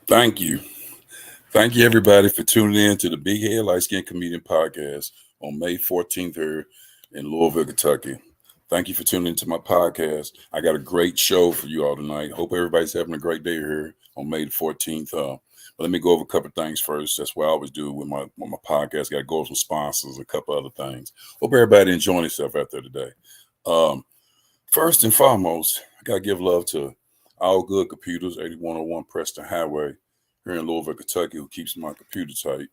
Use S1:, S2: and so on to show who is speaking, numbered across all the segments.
S1: Thank you. Thank you, everybody, for tuning in to the Big Head Light Skin Comedian Podcast on May 14th here in Louisville, Kentucky. Thank you for tuning into my podcast. I got a great show for you all tonight. Hope everybody's having a great day here on May the 14th. But let me go over a couple of things first. That's what I always do with my podcast. Got to go over some sponsors, a couple other things. Hope everybody enjoying themselves out there today. Um, First and foremost, I got to give love to All Good Computers, 8101 Preston Highway here in Louisville, Kentucky, who keeps my computer tight.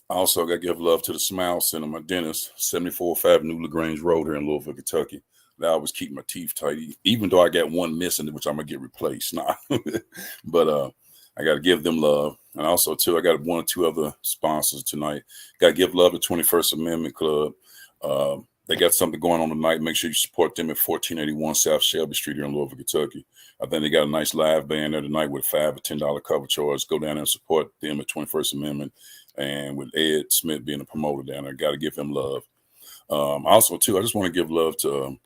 S1: I also got to give love to the Smile Center, my dentist, 7405 New LaGrange Road here in Louisville, Kentucky. They always keep my teeth tight, even though I got one missing, which I'm going to get replaced. Nah. But I got to give them love. And also, too, I got one or two other sponsors tonight. Got to give love to 21st Amendment Club. They got something going on tonight. Make sure you support them at 1481 South Shelby Street here in Louisville, Kentucky. I think they got a nice live band there tonight with $5 or $10 cover charge. Go down there and support them at 21st Amendment. And with Ed Smith being a promoter down there, got to give him love. Also, too, I just want to give love to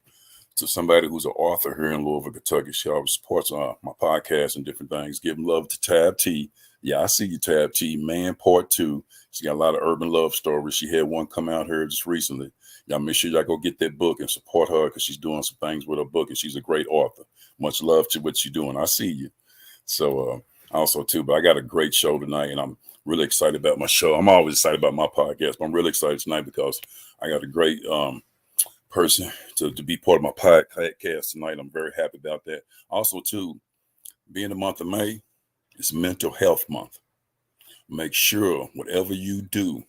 S1: somebody who's an author here in Louisville, Kentucky. She always supports my podcast and different things. Give love to Tab T. Yeah, I see you, Tab T. Man, Part 2. She got a lot of urban love stories. She had one come out here just recently. Y'all make sure y'all go get that book and support her because she's doing some things with her book, and she's a great author. Much love to what you're doing. I see you. So also, too, but I got a great show tonight, and I'm really excited about my show. I'm always excited about my podcast, but I'm really excited tonight because I got a great person to be part of my podcast tonight. I'm very happy about that. Also, too, being the month of May, it's Mental Health Month. Make sure whatever you do,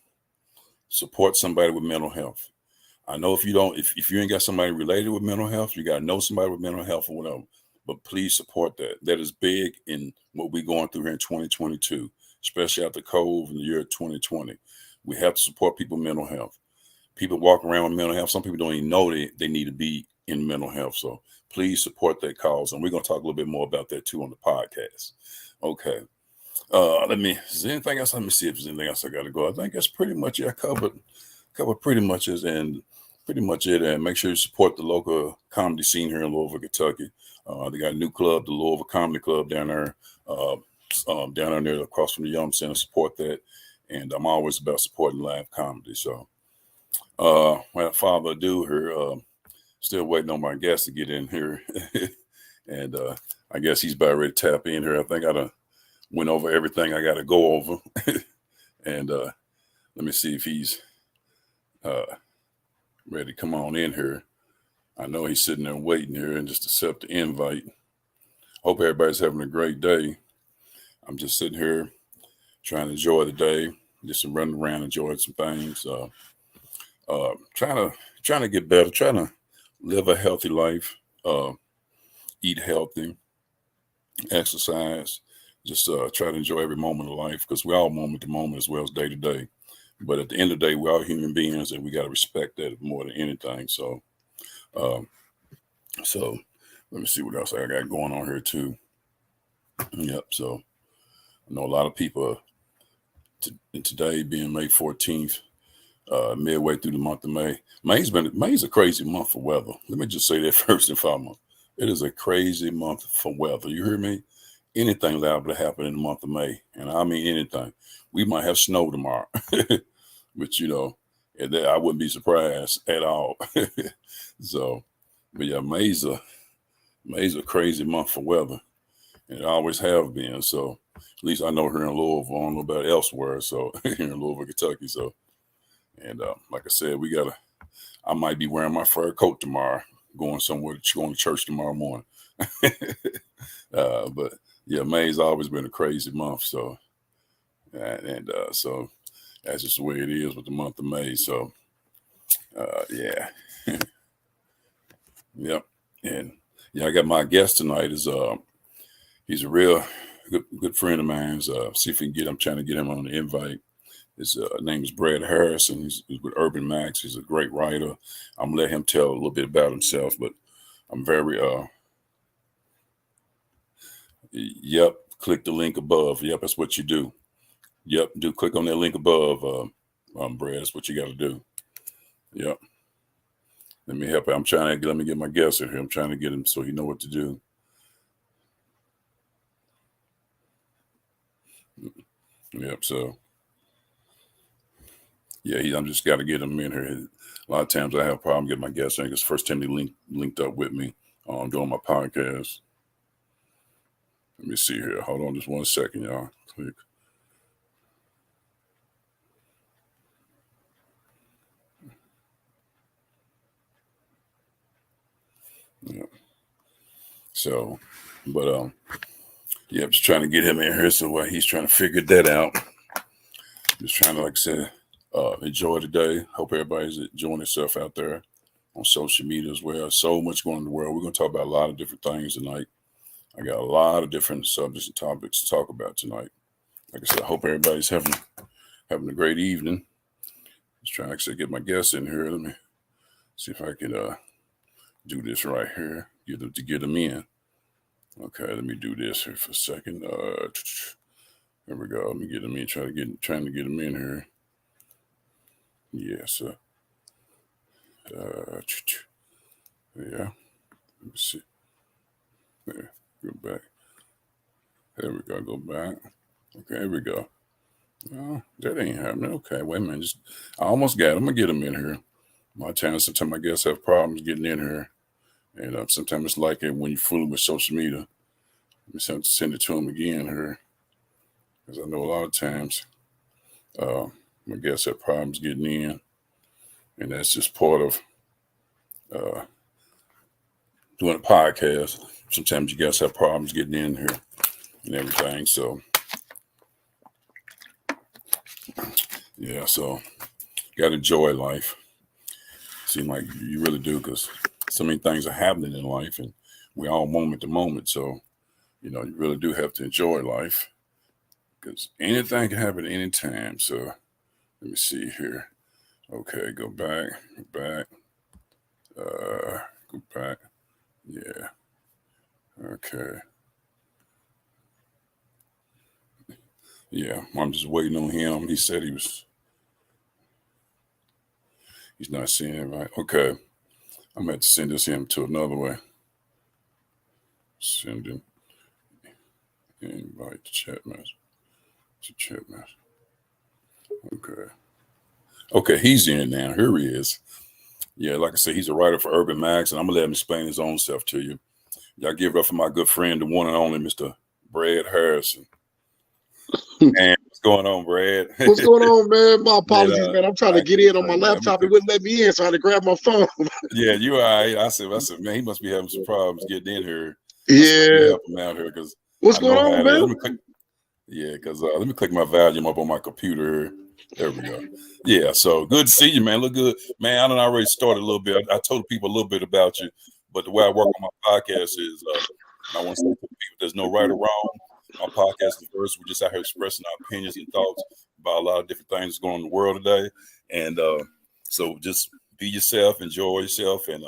S1: support somebody with mental health. I know if you don't, if you ain't got somebody related with mental health, you got to know somebody with mental health or whatever. But please support that. That is big in what we're going through here in 2022, especially after COVID in the year 2020. We have to support people with mental health. People walk around with mental health. Some people don't even know they need to be in mental health. So please support that cause. And we're going to talk a little bit more about that too on the podcast. Okay. Is there anything else? Let me see if there's anything else I got to go. I think that's pretty much it. I covered pretty much it and pretty much it. And make sure you support the local comedy scene here in Louisville, Kentucky. They got a new club, the Louisville Comedy Club down there, down there across from the Yum Center. Support that. And I'm always about supporting live comedy. So, without further ado, here, still waiting on my guest to get in here. And I guess he's about ready to tap in here. I think I done went over everything I got to go over. And let me see if he's ready to come on in here. I know he's sitting there waiting here and just accept the invite. Hope everybody's having a great day. I'm just sitting here trying to enjoy the day, just running around, enjoying some things. Trying to get better, trying to live a healthy life, eat healthy, exercise, just try to enjoy every moment of life because we're all moment to moment as well as day to day. But at the end of the day, we're all human beings and we got to respect that more than anything. So, so let me see what else I got going on here too. Yep. So I know a lot of people today being May 14th, midway through the month of May. May's a crazy month for weather. Let me just say that first and foremost. It is a crazy month for weather. You hear me? Anything liable to happen in the month of May, and I mean anything. We might have snow tomorrow, but I wouldn't be surprised at all. So, but yeah, May's a crazy month for weather, and it always have been. So, at least I know here in Louisville. I don't know about elsewhere. So here in Louisville, Kentucky. So, and like I said, I might be wearing my fur coat tomorrow, going to church tomorrow morning. But yeah, May's always been a crazy month. So, so that's just the way it is with the month of May. So, yeah, yep. And yeah, I got my guest tonight. He's a real good friend of mine. See if we can I'm trying to get him on the invite. His name is Brad Harrison. He's with Urban Max. He's a great writer. I'm gonna let him tell a little bit about himself, but I'm very yep. Click the link above. Yep, that's what you do. Yep, do click on that link above, Brad. That's what you got to do. Yep. Let me help. Let me get my guest in here. I'm trying to get him so he know what to do. Yep. So yeah, I'm just got to get him in here. A lot of times I have a problem getting my guests in because first time they linked up with me doing my podcast. Let me see here. Hold on just one second, y'all. Click. Yeah. So, but yeah, I'm just trying to get him in here. So while he's trying to figure that out, just trying to, like I said, enjoy the day. Hope everybody's enjoying themselves out there on social media as well. So much going on in the world. We're going to talk about a lot of different things tonight. I got a lot of different subjects and topics to talk about tonight. Like I said, I hope everybody's having a great evening. Just trying to get my guests in here. Let me see if I can do this right here. Get them in. Okay, let me do this here for a second. There we go. Let me get them in. Trying to get them in here. Yeah. So, yeah. Let me see. There. Go back. There we go. Go back. Okay, here we go. Oh, that ain't happening. Okay, wait a minute. I almost got it. I'm gonna get them in here. My channel. Sometimes I guess have problems getting in here, and sometimes it's like it when you're fooling with social media. Let me send it to them again here, because I know a lot of times my guests have problems getting in, and that's just part of doing a podcast. Sometimes you guys have problems getting in here and everything. So yeah, so gotta enjoy life. Seem like you really do, because so many things are happening in life, and we're all moment to moment. So you really do have to enjoy life, because anything can happen at any time. So let me see here. Okay, go back. Go back. Yeah. Okay. Yeah, I'm just waiting on him. He said he's not seeing it right. Okay. I'm going to have to send this him to another way. Send him. Invite to chat message. Okay. Okay, he's in now. Here he is. Yeah, like I said, he's a writer for Urban Max, and I'm going to let him explain his own self to you. Y'all give it up for my good friend, the one and only Mr. Brad Harrison. Man, what's going on, Brad?
S2: What's going on, man? My apologies, man. I'm trying to get in on my laptop. It wouldn't let me in, so I had to grab my phone.
S1: Yeah, you all right. I said, man, he must be having some problems getting in here.
S2: Yeah.
S1: Help him out here, because
S2: what's going on, man?
S1: Let me click my volume up on my computer. There we go. Yeah, so good to see you, man. Look good. Man, I done already started a little bit. I told people a little bit about you, but the way I work on my podcast is I want to say to people there's no right or wrong. My podcast is first. We're just out here expressing our opinions and thoughts about a lot of different things going on in the world today. And so just be yourself, enjoy yourself, and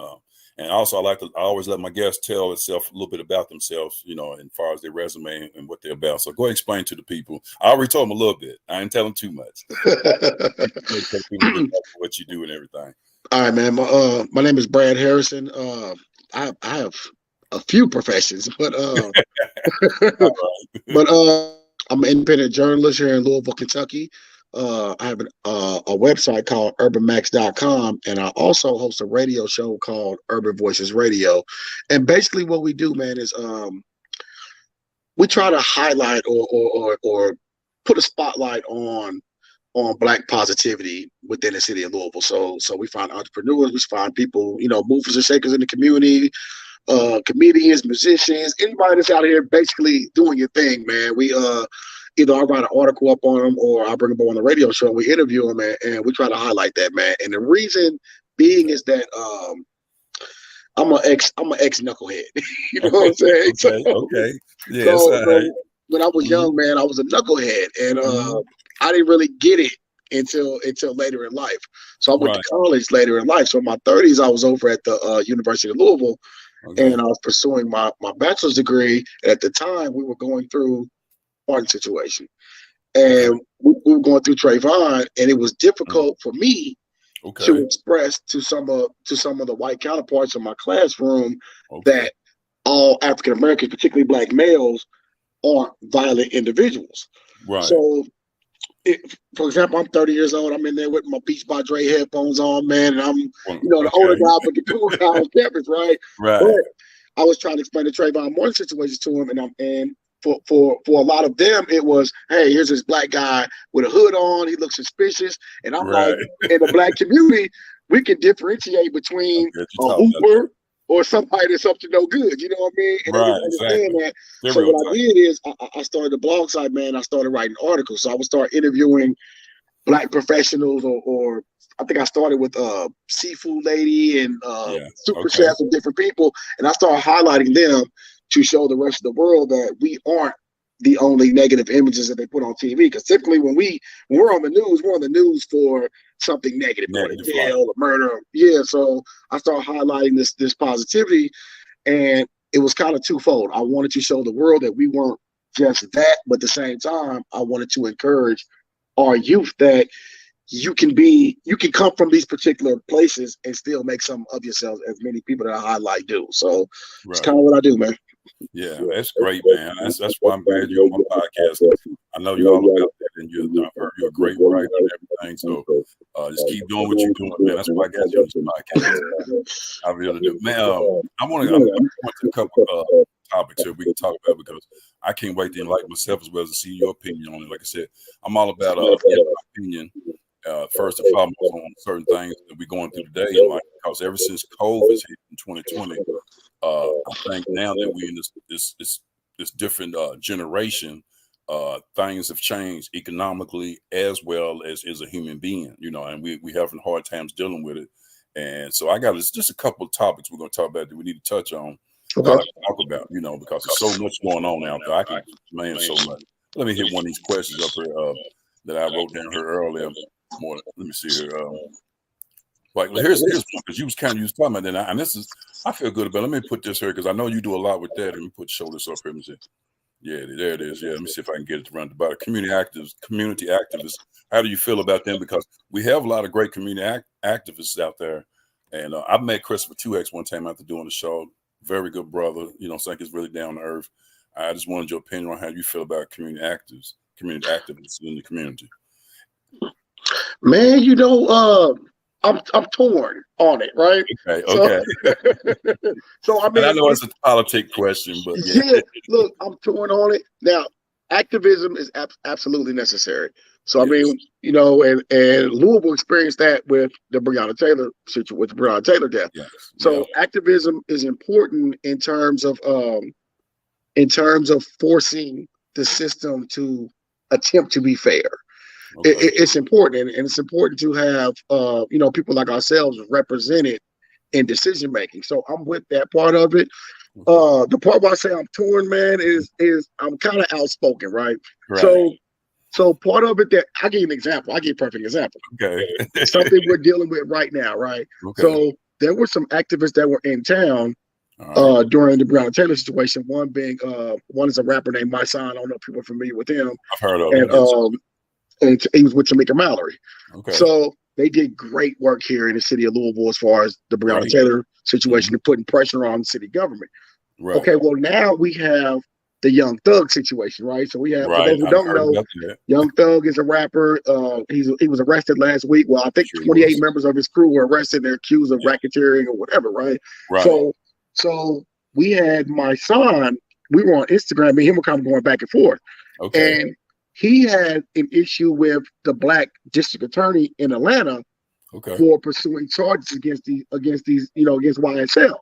S1: also I always let my guests tell itself a little bit about themselves, as far as their resume and what they're about. So go ahead and explain to the people. I already told them a little bit. I didn't tell them too much. Tell people what you do and everything.
S2: All right, man. My name is Brad Harrison. I have a few professions, but I'm an independent journalist here in Louisville, Kentucky. I have a website called urbanmax.com, and I also host a radio show called Urban Voices Radio. And basically what we do, man, is we try to highlight or put a spotlight on Black positivity within the city of Louisville. So we find entrepreneurs, we find people, movers and shakers in the community, comedians, musicians, anybody that's out here basically doing your thing, man. We either I write an article up on them or I bring them on the radio show and we interview them, and we try to highlight that, man. And the reason being is that I'm an ex knucklehead. You know what I'm saying?
S1: Okay. Yes.
S2: So when I was young, man, I was a knucklehead, and I didn't really get it until later in life. So I went to college later in life. So in my 30s, I was over at the University of Louisville, and I was pursuing my bachelor's degree. At the time, we were going through a pardon situation, and we were going through Trayvon, and it was difficult for me to express to some of the white counterparts in my classroom that all African Americans, particularly Black males, aren't violent individuals.
S1: Right.
S2: So, for example, I'm 30 years old. I'm in there with my Beats by Dre headphones on, man, and I'm, the older guy, but the cool guy on campus, right?
S1: Right.
S2: But I was trying to explain the Trayvon Martin situation to him, and for a lot of them, it was, hey, here's this black guy with a hood on. He looks suspicious, and I'm like, in the black community, we can differentiate between a hooper or somebody that's up to no good. You know what I mean? And they didn't understand that. So what I did is I started the blog site, man. I started writing articles. So I would start interviewing black professionals, or I think I started with Seafood Lady and Super Chefs and different people. And I started highlighting them to show the rest of the world that we aren't the only negative images that they put on TV. Because typically when we're on the news, we're on the news for something negative, or jail, or murder. Yeah, so I started highlighting this positivity, and it was kind of twofold. I wanted to show the world that we weren't just that, but at the same time, I wanted to encourage our youth that you can come from these particular places and still make some of yourselves, as many people that I highlight do. So it's kind of what I do, man.
S1: Yeah, that's great, man. That's why I'm glad you're on my podcast. I know you're all about that, and you're a great writer and everything. So just keep doing what you're doing, man. That's why I got you on this podcast. I really do, man. I want to to a couple topics here we can talk about, because I can't wait to enlighten myself as well as to see your opinion on it. Like I said, I'm all about my opinion. First and foremost on certain things that we're going through today in life, because ever since COVID hit in 2020, I think now that we're in this different generation, things have changed economically as well as a human being, and we having hard times dealing with it. And so I got just a couple of topics we're going to talk about that we need to touch on, talk about, because there's so much going on out there. I can man so much. Let me hit one of these questions up here that I wrote down here earlier. Let me see here. Like here's one, because you was talking about that, and this is, I feel good about it. Let me put this here, because I know you do a lot with that. Let me show this up here. Let me see. Yeah, there it is. Yeah, let me see if I can get it to run about it. Community activists. How do you feel about them? Because we have a lot of great community activists out there, and I met Christopher 2X one time after doing the show. Very good brother. Think he's really down to earth. I just wanted your opinion on how you feel about community activists in the community.
S2: Man, I'm torn on it, right?
S1: Okay.
S2: So I mean,
S1: and I know it's a politic question, but
S2: look, I'm torn on it. Now, activism is absolutely necessary. So I mean, and Louisville experienced that with the Breonna Taylor situation, with the Breonna Taylor death. Yes. So activism is important in terms of forcing the system to attempt to be fair. Okay. It's important, and it's important to have people like ourselves represented in decision making. So I'm with that part of it. The part where I say I'm torn, man, is I'm kind of outspoken, right? So part of it, that I give you an example. I give you a perfect example. Okay. Something we're dealing with right now, right? Okay. So there were some activists that were in town during the Breonna Taylor situation. One is a rapper named My Son. I don't know if people are familiar with him.
S1: I've heard of him.
S2: And he was with Tamika Mallory. Okay. So they did great work here in the city of Louisville as far as the Breonna Taylor situation and putting pressure on the city government. Right. Okay, well, now we have the Young Thug situation, right? So we have, for those who don't know, Young Thug is a rapper. He was arrested last week. Well, I think 28 members of his crew were arrested. They're accused of racketeering or whatever, right? So we had My Son. We were on Instagram, and him were kind of going back and forth. Okay. And he had an issue with the black district attorney in Atlanta for pursuing charges against YSL.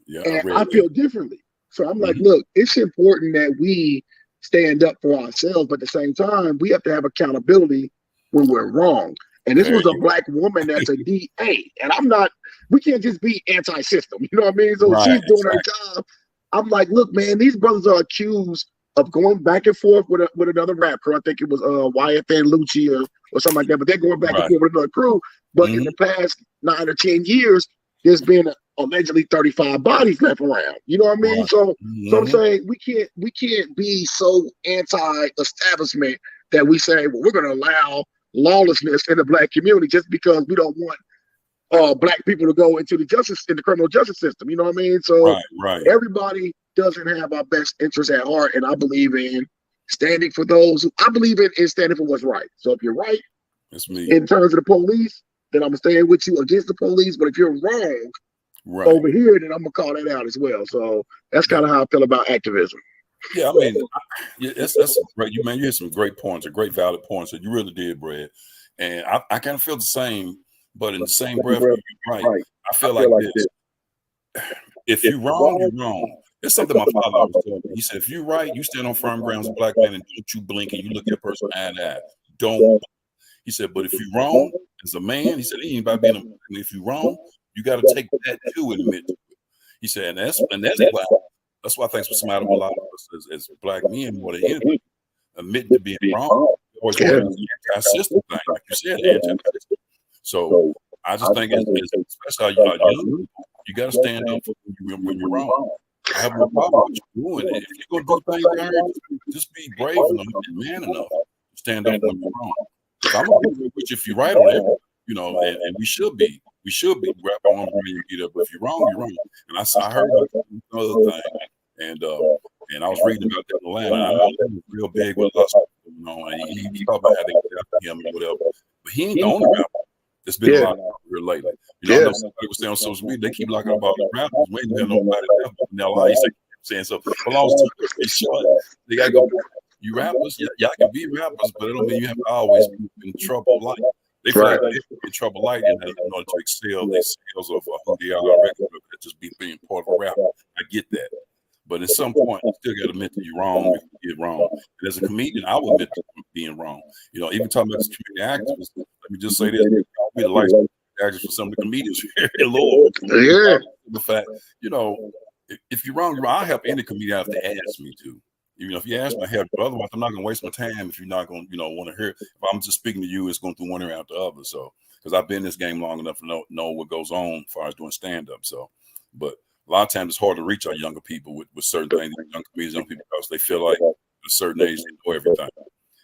S2: Yeah, and I feel differently. So I'm like, look, it's important that we stand up for ourselves, but at the same time, we have to have accountability when we're wrong. And this was a black woman that's a DA. And we can't just be anti-system. You know what I mean? So she's doing her job. I'm like, look, man, these brothers are accused of going back and forth with another rapper. I think it was YFN Lucci or something like that. But they're going back and forth with another crew. But in the past 9 or 10 years, there's been allegedly 35 bodies left around. You know what I mean? So I'm saying we can't be so anti-establishment that we say, well, we're going to allow lawlessness in the black community just because we don't want black people to go into the criminal justice system. You know what I mean? So everybody doesn't have our best interests at heart, and I believe in standing for those. I believe in standing for what's right. So if you're right
S1: that's me.
S2: in terms of the police, then I'm gonna stand with you against the police. But if you're wrong over here, then I'm gonna call that out as well. So that's kind of how I feel about activism.
S1: Yeah, I mean, that's great. You had some great points, or great valid points that you really did, Brad. And I kind of feel the same, but in the same breath, you're right. I feel like this. If you're wrong, you're wrong. It's something my father always told me. He said, if you're right, you stand on firm ground as a black man and don't you blink and you look at a person eye to eye. Don't. He said, but if you're wrong as a man, he said, anybody being a man, if you're wrong, you got to take that too and admit to it. He said, and that's why I think somebody a lot of us as black men more than anything admit to being wrong. Always want the anti-system thing, like you said, anti-system. So I just think, especially young people, you got to stand up when you're wrong. I have no problem with you doing it. If you're going to do things right, just be brave enough and man enough to stand up when you're wrong. I'm going to be if you're right on it, and we should be. We should be. I want to beat up, but if you're wrong, you're wrong. And I heard another thing, and I was reading about that in Atlanta. I know that was real big with us, and he talked about how they got after him and whatever. But he ain't the only rapper. There's been a lot of here lately. I know somebody was saying on social media, they keep locking up all the rappers. We ain't got nobody left in LA saying so. But I was they gotta go. You rappers, y'all can be rappers, but it don't mean you have to always be in trouble light. They feel like they're in trouble light in order to excel their sales of who they are on record, just being part of a rap. I get that. But at some point, you still got to admit that you're wrong if you get wrong. And as a comedian, I will admit to being wrong. Even talking about this community activists, let me just say this. I'll be the license actors for some of the comedians here in Louisville. Yeah. The fact, if you're wrong, I'll help any comedian have to ask me to. Even if you ask me, I help you. Otherwise, I'm not going to waste my time if you're not going to, want to hear. If I'm just speaking to you, it's going through one ear out the other. So, because I've been in this game long enough to know what goes on as far as doing stand-up. So, but a lot of times it's hard to reach our younger people with certain things, young comedians, young people, because they feel like at a certain age they know everything.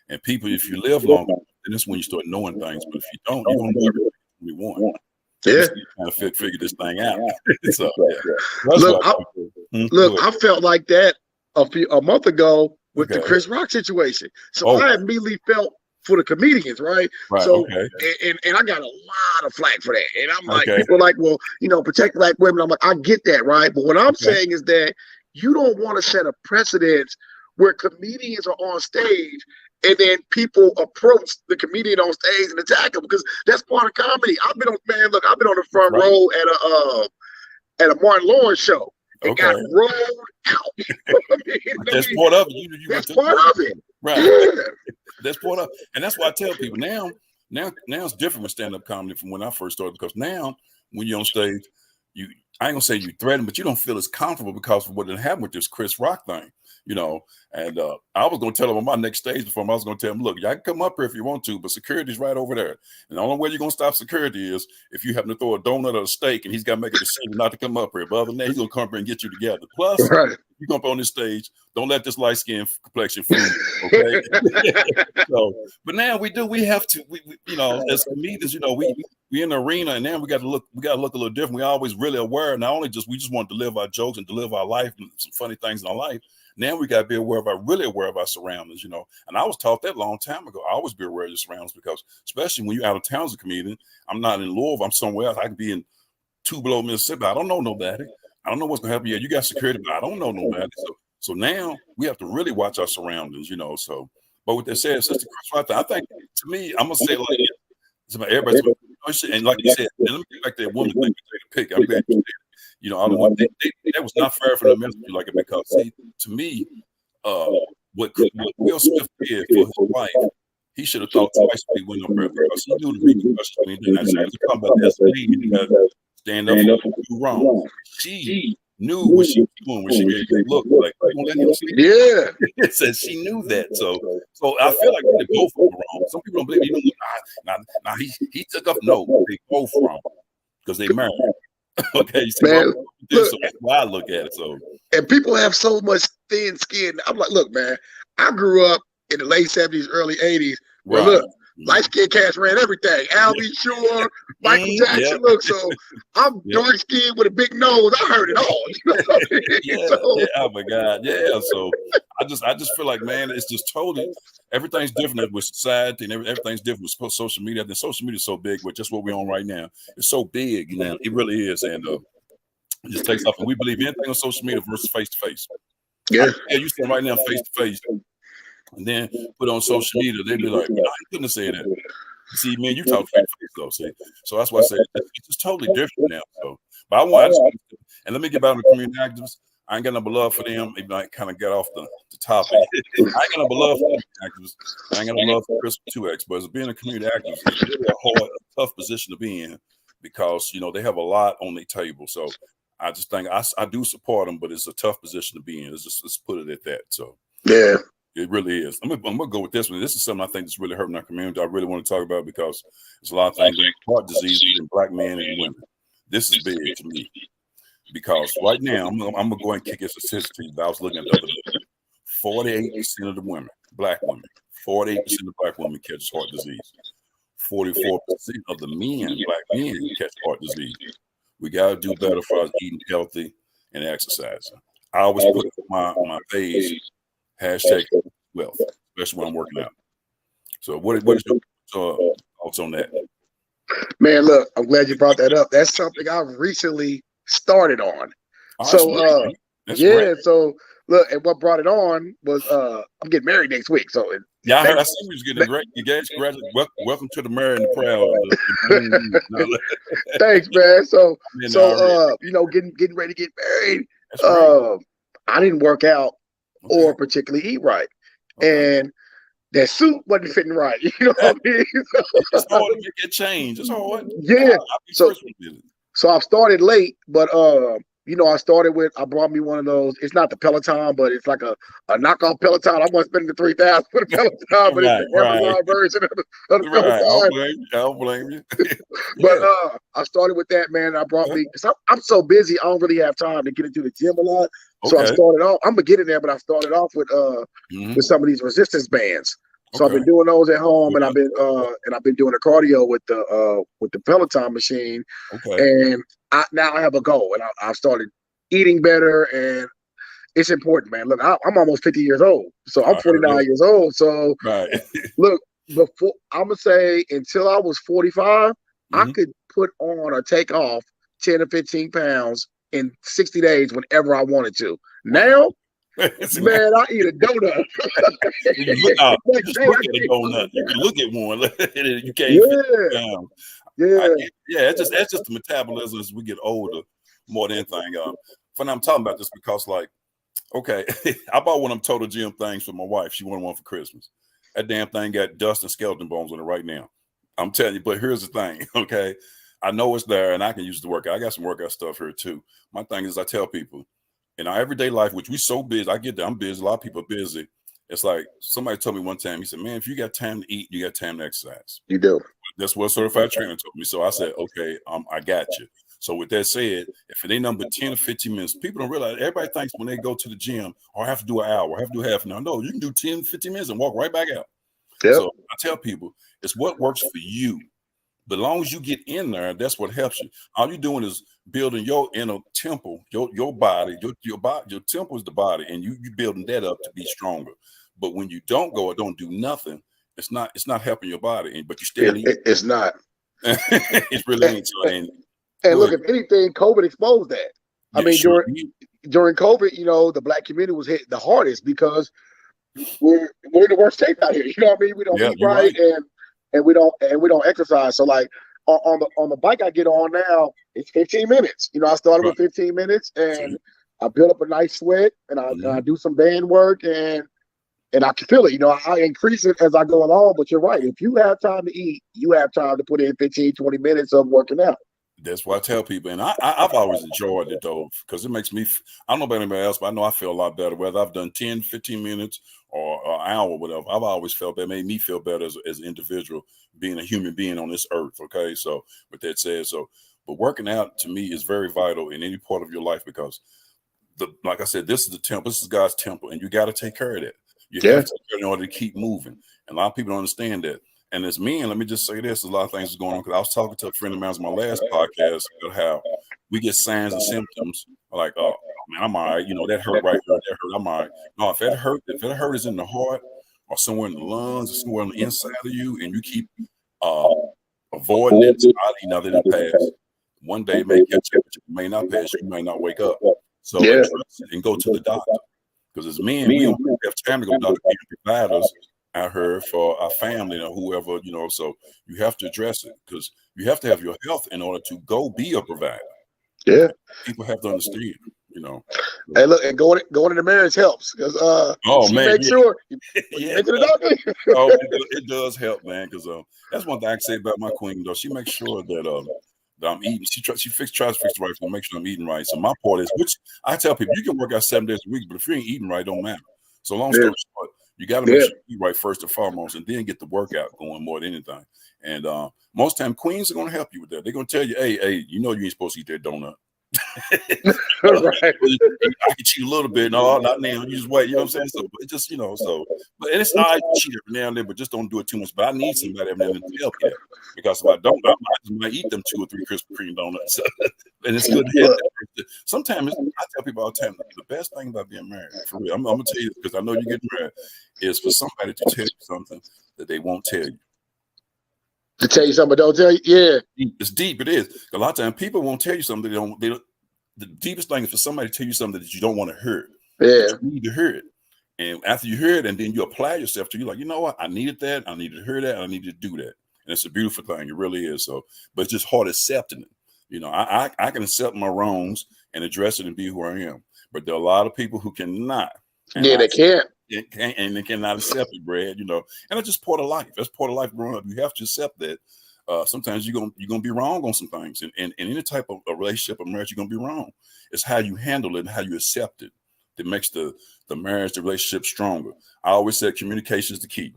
S1: And people, if you live long, then that's when you start knowing things. But if you don't, you don't know everything you want. Yeah, kind of figure this thing out. So,
S2: I felt like that a month ago with the Chris Rock situation. So I immediately felt for the comedians, right? So and I got a lot of flack for that. And I'm like, people are like, well, protect black women. I'm like, I get that, right? But what I'm saying is that you don't want to set a precedent where comedians are on stage and then people approach the comedian on stage and attack him, because that's part of comedy. I've been on the front row at a Martin Lawrence show. It got rolled out.
S1: That's part of it.
S2: That's part of it.
S1: Right. Yeah. That's part of it. And that's why I tell people now it's different with stand-up comedy from when I first started, because now when you're on stage, I ain't gonna say you threaten, but you don't feel as comfortable because of what had happened with this Chris Rock thing, And I was gonna tell him on my next stage performance, I was gonna tell him, look, y'all can come up here if you want to, but security's right over there. And the only way you're gonna stop security is if you happen to throw a donut or a steak and he's gotta make a decision not to come up here. But other than that, he's gonna come up here and get you together. Plus, you come up on this stage, don't let this light skin complexion fool you, okay? But now we have to, as comedians, we in the arena, and now we got to look a little different. We always really aware. Not only we just want to deliver our jokes and deliver our life and some funny things in our life. Now we got to be really aware of our surroundings, And I was taught that a long time ago. I always be aware of your surroundings, because especially when you're out of town as a comedian, I'm not in Louisville, I'm somewhere else. I could be in Two Below, Mississippi. I don't know nobody. I don't know what's gonna happen. Yeah, you got security, but I don't know nobody. So now we have to really watch our surroundings, So, but with that said, Sister Chris, I think, to me, I'm gonna say like it's about everybody. And like you said, let me get back to that woman thing. Take a pick. I'm glad you said, I don't want that was not fair for the message like it, because to me, what Will Smith did for his wife, he should have thought twice when he went on her, because he knew the repercussions when he did. I said, come about that lady, you got to stand up and do wrong. She knew what she was doing when she gave that look. Like, you gonna let him see?
S2: Yeah.
S1: It says she knew that. So I feel like they both were wrong. Some people don't believe it. Nah, he took up. No, they both wrong, because they married. Okay,
S2: man,
S1: so that's why I look at it. So,
S2: and people have so much thin skin. I'm like, look, man, I grew up in the late 70s, early 80s. Where look, Light skinned cats ran everything. Albie Shore, Michael Jackson. Look, so I'm dark skinned with a big nose. I heard it all. You know what I mean?
S1: Oh my God, yeah. So I just feel like, man, it's just totally everything's different with society and everything's different with social media. And social media is so big, with just what we're on right now. It's so big, you know, it really is, and it just takes off. And we believe anything on social media versus face to face. Yeah, you stand right now face to face. And then put on social media, they'd be like, I couldn't have said that. See, man, you talk face to face though. See, so that's why I say it's just totally different now. So, but and let me get back to the community activists. I ain't got no love for them. Even I kind of got off the topic. I ain't got no love for activists. I ain't got no love for Chris 2X. But as being a community activist, it's really a tough position to be in because they have a lot on their table. So I just think I do support them, but it's a tough position to be in. Let's put it at that. So
S2: yeah.
S1: It really is. I'm gonna go with this one. This is something I think that's really hurting our community. I really want to talk about because there's a lot of things like heart disease in Black men and women. This is big to me because right now I'm gonna go ahead and kick a statistic that I was looking at the other day. 48% of the women, Black women, 48% of Black women catch heart disease. 44% of the men, Black men, catch heart disease. We gotta do better for us eating healthy and exercising. I always put my page hashtag wealth, especially when I'm working out. So what is your thoughts on that?
S2: Man, look, I'm glad you brought that up. That's something I've recently started on.
S1: Oh,
S2: that's great. So look, and what brought it on was I'm getting married next week. So
S1: yeah, I heard I see you was getting great. You guys, welcome to the married and the proud.
S2: Thanks, man. So getting ready to get married. I didn't work out or particularly eat right. Okay. And that suit wasn't fitting right. You know what I mean?
S1: It's hard to make a change. It's hard.
S2: Yeah. So I started late, but I brought me one of those. It's not the Peloton, but it's like a knockoff Peloton. I'm gonna spend the $3,000 for the Peloton, but it's the Amazon version of the Peloton.
S1: I don't blame you.
S2: But I started with that, man. I brought me. I'm so busy, I don't really have time to get into the gym a lot. So I started off. I'm gonna get in there, but I started off with some of these resistance bands. So I've been doing those at home, and I've been doing the cardio with the Peloton machine. And now I have a goal, and I've started eating better, and it's important, man. Look, I'm almost 50 years old, so I'm 49 years old. So look, before I'm gonna say until I was 45, I could put on or take off 10 or 15 pounds in 60 days whenever I wanted to. Now. Man, I eat a donut.
S1: You look at a donut. You can look at one. You can't fit down. That's just the metabolism as we get older more than anything. I'm talking about this because, I bought one of them Total Gym things for my wife. She wanted one for Christmas. That damn thing got dust and skeleton bones on it right now. I'm telling you, but here's the thing, okay? I know it's there and I can use the workout. I got some workout stuff here too. My thing is I tell people, in our everyday life, which we so busy, I get that I'm busy. A lot of people are busy. It's like somebody told me one time, he said, man, if you got time to eat, you got time to exercise.
S2: You do.
S1: That's what a certified trainer told me. So I said, okay, I got you. So with that said, if it ain't number 10 or 15 minutes, people don't realize, everybody thinks when they go to the gym, I have to do an hour, I have to do half an hour. No, you can do 10, 15 minutes and walk right back out. Yep. So I tell people, it's what works for you. But as long as you get in there, that's what helps you. All you're doing is building your inner temple, your body, your body, your temple is the body, and you building that up to be stronger. But when you don't go or don't do nothing, it's not helping your body. But you still need
S2: it's not.
S1: It's really ain't.
S2: And look, if anything, COVID exposed that. I mean, during COVID, the Black community was hit the hardest because we're in the worst shape out here. You know what I mean? We don't eat right. And we don't exercise. So on the bike I get on now, it's 15 minutes. I started with 15 minutes and I built up a nice sweat and I do some band work and I can feel it. I increase it as I go along, but you're right. If you have time to eat, you have time to put in 15, 20 minutes of working out.
S1: That's what I tell people. And I've always enjoyed it, though, because it makes me, I don't know about anybody else, but I know I feel a lot better. Whether I've done 10, 15 minutes or an hour or whatever, I've always felt that made me feel better as an individual, being a human being on this earth, okay? So with that said, but working out to me is very vital in any part of your life because, like I said, this is the temple, this is God's temple, and you got to take care of that. You have to take care in order to keep moving. And a lot of people don't understand that. And as men, let me just say this: a lot of things is going on. Because I was talking to a friend of mine on my last podcast about how we get signs and symptoms like, oh man, I'm all right. That hurt right here, that hurt. I'm all right. No, if that hurt is in the heart or somewhere in the lungs or somewhere on the inside of you, and you keep avoiding it, now that it pass. One day it may catch up, but it may not pass. You may not wake up. So address it and go to the doctor. Because as men, we don't have time to go to the doctor and providers out here for our family or whoever, so you have to address it because you have to have your health in order to go be a provider.
S2: Yeah.
S1: People have to understand,
S2: Hey, look, and going into marriage helps because makes sure you get to the doctor.
S1: It does help, man, because that's one thing I can say about my queen, though. She makes sure that I'm eating. She tries to fix the right food, make sure I'm eating right. So my part is, which I tell people, you can work out 7 days a week, but if you ain't eating right, it don't matter. So long story short, you got to make sure you eat right first and foremost, and then get the workout going more than anything. And most time, queens are going to help you with that. They're going to tell you, hey, you ain't supposed to eat that donut.
S2: Right.
S1: I can cheat a little bit. No, not now. You just wait. You know what I'm saying? So it just, but and it's all right to cheat every now and then, but just don't do it too much. But I need somebody every now and then to help you that. Because if I don't, I might eat them 2 or 3 Krispy Kreme donuts. And it's good to have that. Sometimes I tell people all the time, the best thing about being married, for real, I'm gonna tell you this because I know you get married, is for somebody to tell you something that they won't tell you.
S2: To tell you something, but don't tell you. Yeah,
S1: it's deep. It is. A lot of times, people won't tell you something they don't. The deepest thing is for somebody to tell you something that you don't want to hear.
S2: Yeah,
S1: you need to hear it, and after you hear it, and then you apply yourself to, you like, you know what? I needed that. I needed to hear that. I needed to do that, and it's a beautiful thing. It really is. So, but it's just hard accepting it. I can accept my wrongs and address it and be who I am, but there are a lot of people who cannot.
S2: They can't.
S1: And they cannot accept it, Brad. And that's just part of life. That's part of life growing up. You have to accept that. Sometimes you're gonna be wrong on some things, and any type of a relationship or marriage, you're gonna be wrong. It's how you handle it and how you accept it that makes the marriage, the relationship stronger. I always said communication is the key.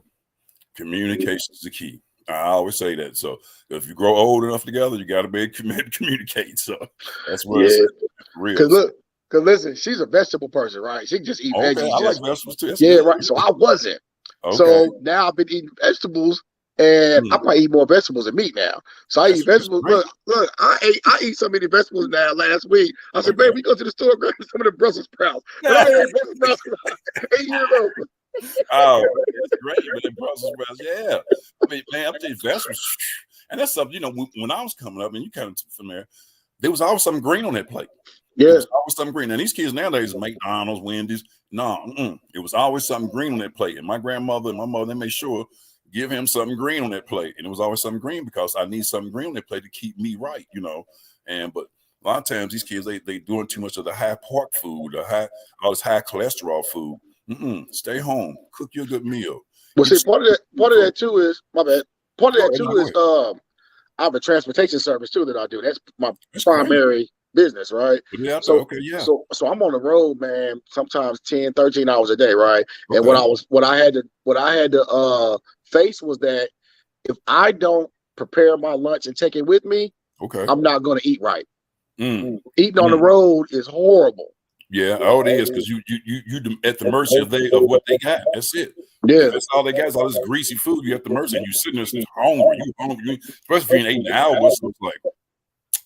S1: Communication is the key. I always say that. So if you grow old enough together, you got to be able to communicate. So that's where it's real.
S2: Because listen, she's a vegetable person, right? She can just eat veggies.
S1: I like vegetables too. That's
S2: good. Right. So I wasn't. Okay. So now I've been eating vegetables, and I might eat more vegetables than meat now. So I eat vegetables. Look, I eat so many vegetables now. Last week, I said, "Babe, we go to the store, grab some of the Brussels sprouts." I ate Brussels sprouts 8 years old.
S1: Oh, that's great, man. Brussels sprouts, yeah. I mean, man, I'm telling you, vegetables, and that's something. When I was coming up, and you kind of familiar, there was always something green on that plate. Yeah, it was always something green. And these kids nowadays, McDonald's, Wendy's, it was always something green on that plate. And my grandmother and my mother, they made sure give him something green on that plate, and it was always something green because I need something green on that plate to keep me right, And but a lot of times these kids they doing too much of the high pork food, all this high cholesterol food. Stay home, cook you a good meal.
S2: Well, see, part of that too is my bad. Part of that too is I have a transportation service too that I do. That's my primary business, right?
S1: Yeah.
S2: So I'm on the road, man, sometimes 10, 13 hours a day, right? Okay. And what I had to face was that if I don't prepare my lunch and take it with me, I'm not going to eat right. Eating on the road is horrible.
S1: Yeah, it is, because you at the mercy of what they got. That's it. Yeah, that's all they got is all this greasy food. You at the mercy, and you sitting there hungry. You hungry, especially if you ain't eating hours. So it's like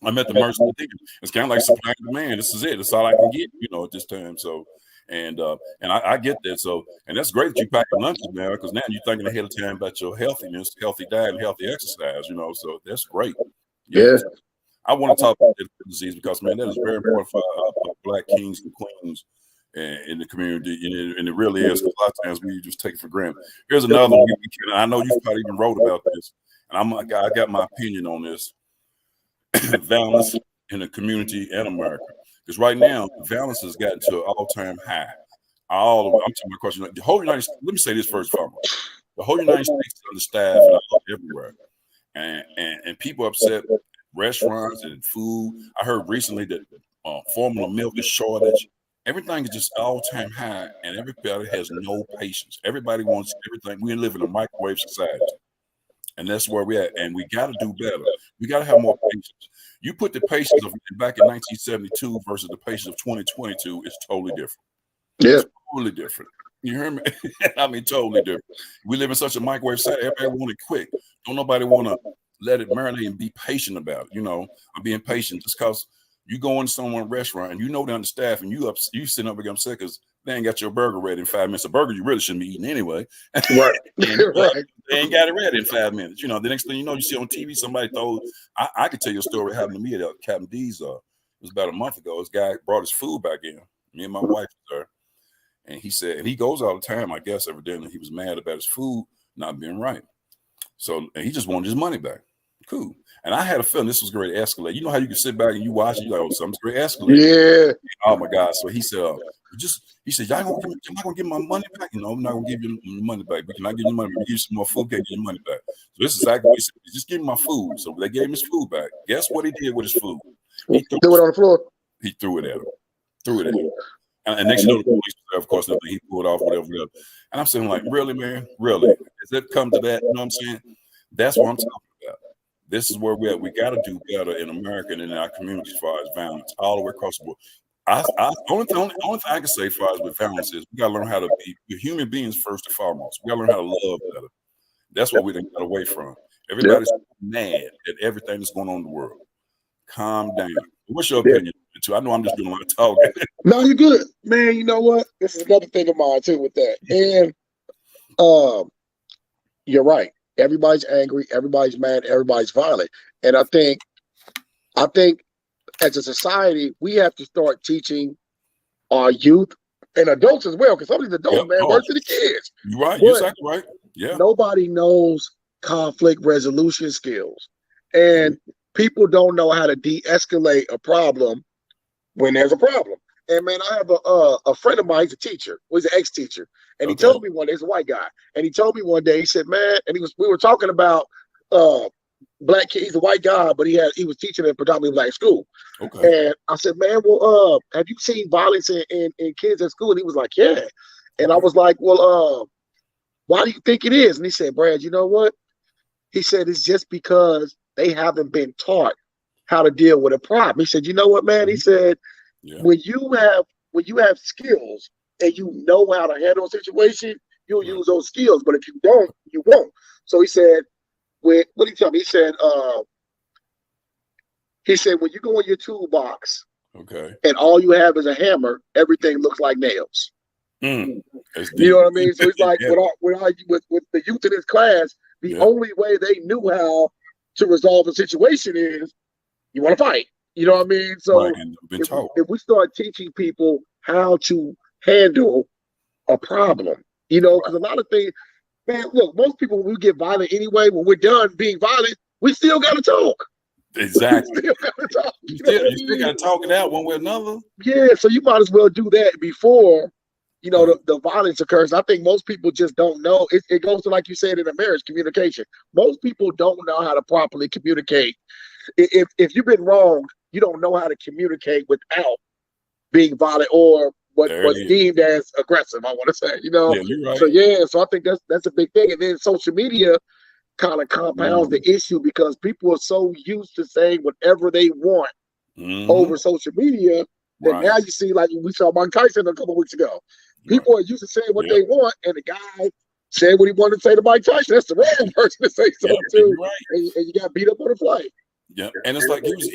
S1: I'm at the mercy of the thing. It's kind of like supply and demand. This is it. That's all I can get, at this time. So, and I get that. So, and that's great that you pack your lunches now, because now you're thinking ahead of time about your healthiness, healthy diet, and healthy exercise. So that's great.
S2: Yeah.
S1: I want to talk about this disease because, man, that is very important for Black kings and queens in the community, and it really is, because a lot of times we just take it for granted. Here's another one. I know you've probably even wrote about this, and I got my opinion on this. Violence in the community and America, because right now violence has gotten to an all-time high. I'm talking about question. The whole United States. Let me say this first, foremost. The whole United States is understaffed everywhere, and people upset. Restaurants and food. I heard recently that formula milk is shortage. Everything is just all-time high, and everybody has no patience. Everybody wants everything. We live in a microwave society, and that's where we're at. And we got to do better. We got to have more patience. You put the patience of back in 1972 versus the patience of 2022, it's totally different.
S2: Yeah,
S1: it's totally different. You hear me? I mean, totally different. We live in such a microwave society. Everybody want it quick. Don't nobody want to let it marinate and be patient about it. I'm being patient just because you go into someone's restaurant and they're understaffed and you sitting up against upset because they ain't got your burger ready in 5 minutes. A burger you really shouldn't be eating anyway.
S2: Right.
S1: Right. They ain't got it ready in 5 minutes. The next thing you know, you see on TV somebody throws. I could tell you a story that happened to me at Captain D's. It was about a month ago. This guy brought his food back in. Me and my wife was there. And he said, and he goes all the time, I guess, evidently. He was mad about his food not being right. So, and he just wanted his money back. Cool. And I had a feeling this was going to escalate. You know how you can sit back and you watch it, you're like, oh, something's going to escalate.
S2: Yeah.
S1: Oh my God. So he said, y'all gonna give me, am I gonna give my money back? I'm not gonna give you the money back. But can I give you money? Give you some more food, can I get your money back. So this is exactly what he said. Just give me my food. So they gave him his food back. Guess what he did with his food?
S2: He threw it on the floor.
S1: He threw it at him. And next, the police, of course, nothing. He pulled off, whatever. And I'm saying, like, really, man? Really? Does it come to that? You know what I'm saying? That's what I'm talking about. This is where we're at. We got to do better in America and in our community as far as violence, all the way across the board. Only thing I can say as far as with violence is we got to learn how to be human beings first and foremost. We got to learn how to love better. That's what we done got away from. Everybody's mad at everything that's going on in the world. Calm down. What's your opinion? Too? I know I'm just doing a lot of talking.
S2: No, you're good, man. You know what? This is another thing of mine too with that. And you're right. Everybody's angry. Everybody's mad. Everybody's violent. And I think as a society, we have to start teaching our youth and adults as well, because some of these adults, man, worse than the kids.
S1: You're right. You're exactly right. Yeah.
S2: Nobody knows conflict resolution skills, and people don't know how to de-escalate a problem when there's a problem. And man, I have a friend of mine, he's a teacher. Well, he's an ex-teacher. And he told me one day, he's a white guy. And he told me one day, he said, man, and we were talking about black kids. He's a white guy, but he was teaching in a predominantly black school. Okay. And I said, man, well, have you seen violence in kids at school? And he was like, yeah. And I was like, well, why do you think it is? And he said, Brad, you know what? He said, it's just because they haven't been taught how to deal with a problem. He said, you know what, man? He said, when you have skills and you know how to handle a situation, you'll use those skills. But if you don't, you won't. So he said, what did he tell me? He said, when you go in your toolbox, and all you have is a hammer, everything looks like nails. You know what I mean? So he's like, with the youth in his class, the only way they knew how to resolve a situation is you want to fight. You know what I mean? So if we start teaching people how to handle a problem, because a lot of things, man, look, most people, when we get violent anyway, when we're done being violent, we still got to talk.
S1: Exactly. You still got to talk it out one way or another.
S2: Yeah, so you might as well do that before, the violence occurs. I think most people just don't know. It goes to, like you said, in a marriage, communication. Most people don't know how to properly communicate. If you've been wronged, you don't know how to communicate without being violent or what's deemed as aggressive, I want to say, Yeah, you're right. So I think that's a big thing. And then social media kind of compounds the issue because people are so used to saying whatever they want over social media that now you see, like we saw Mike Tyson a couple of weeks ago. People are used to saying what they want, and the guy said what he wanted to say to Mike Tyson. That's the wrong person to say something to, and you got beat up on the flight.
S1: Yeah, and it's like he was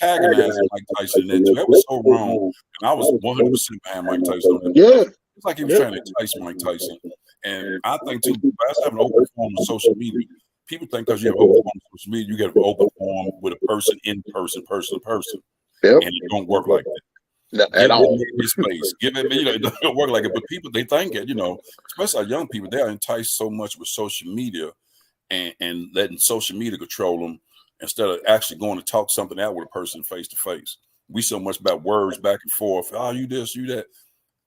S1: antagonizing Mike Tyson. That was so wrong, and I was 100% behind Mike Tyson.
S2: Yeah,
S1: it's like he was trying to entice Mike Tyson, and I think too, by having an open forum on social media, people think because you have open forum on social media, you get an open forum with a person in person, and it don't work like that.
S2: No, at all.
S1: Space. Give it, it doesn't work like it. But people, they think it, especially our young people, they are enticed so much with social media and letting social media control them instead of actually going to talk something out with a person face to face. We so much about words back and forth. Oh, you this, you that.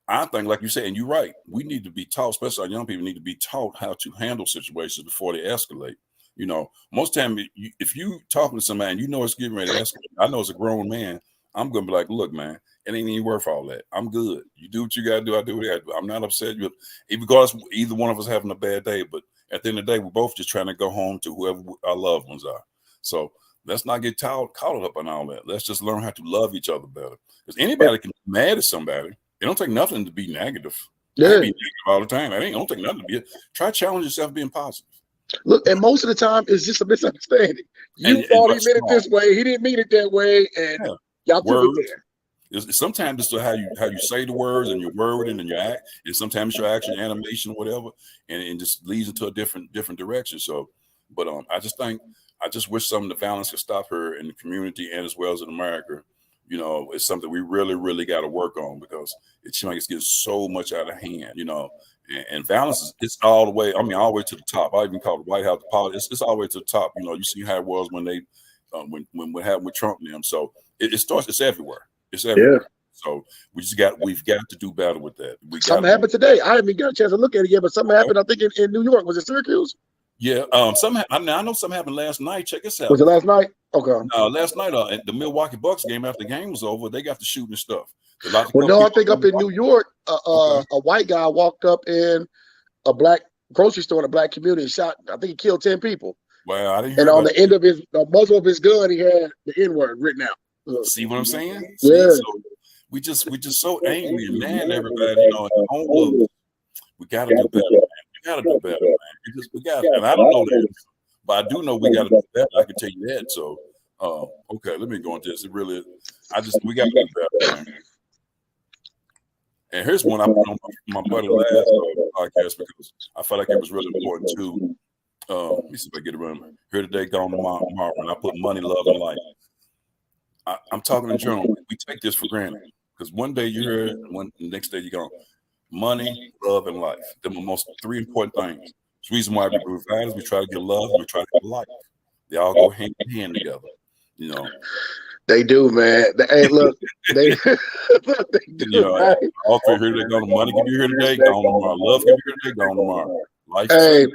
S1: I think, like you said, and you're right, we need to be taught, especially our young people need to be taught how to handle situations before they escalate. Most time, if you talking to somebody and it's getting ready to escalate, I know as a grown man, I'm going to be like, look, man, it ain't even worth all that. I'm good. You do what you got to do. I do what I do. I'm not upset. Because either one of us having a bad day, but at the end of the day, we're both just trying to go home to whoever our loved ones are. So let's not get caught up on all that. Let's just learn how to love each other better. Because anybody can be mad at somebody. It don't take nothing to be negative. I be thinking all the time. Don't think nothing to be. Try challenge yourself being positive.
S2: Look, and most of the time it's just a misunderstanding. You thought he meant it this way, he didn't mean it that way, and y'all took it there.
S1: Sometimes it's how you say the words and your wording and your act, and sometimes your action, animation, or whatever, and just leads into a different direction. So, but I just wish some of the violence could stop here in the community and as well as in America. You know, it's something we really, really got to work on because it seems like it's getting so much out of hand. You know, and violence it's all the way. I mean, all the way to the top. I even call the White House the politics. It's all the way to the top. You know, you see how it was when they when what happened with Trump and them. So it starts. It's everywhere. It's everywhere. Yeah. So we've got to do better with that.
S2: Something happened today. I haven't got a chance to look at it yet, but something happened. I think in New York. Was it Syracuse?
S1: Yeah. I know something happened last night. Check this out.
S2: Was it last night? Okay.
S1: Last night at the Milwaukee Bucks game after the game was over, they got to shooting and stuff.
S2: Well, no, I think up in New York, a white guy walked up in a black grocery store in a black community and shot. I think he killed 10 people.
S1: Well, I didn't hear.
S2: And on the end of the muzzle of his gun, he had the N-word written out.
S1: See what I'm saying?
S2: Yeah.
S1: So we just so angry and mad at everybody, you know. We got to do better, man. We got to do better, man. We got, and I don't know that, but I do know we got to do better. I can tell you that. So, okay, let me go into this. We got to do better, man. And here's one I put on my buddy last podcast because I felt like it was really important too. Let me see if I get it right. Here today, gone tomorrow. And I put money, love, and life. I'm talking in general. We take this for granted because one day you're here, and the next day you're gone. Money, love, and life. They're the most three important things. It's the reason why we provide is we try to get love and we try to get life. They all go hand in hand together. You know.
S2: They do, man. Hey, look, they do.
S1: You know, right? All three here today, gone. Money can be here today, gone tomorrow. Love can be here today, gone tomorrow. Life.
S2: Hey,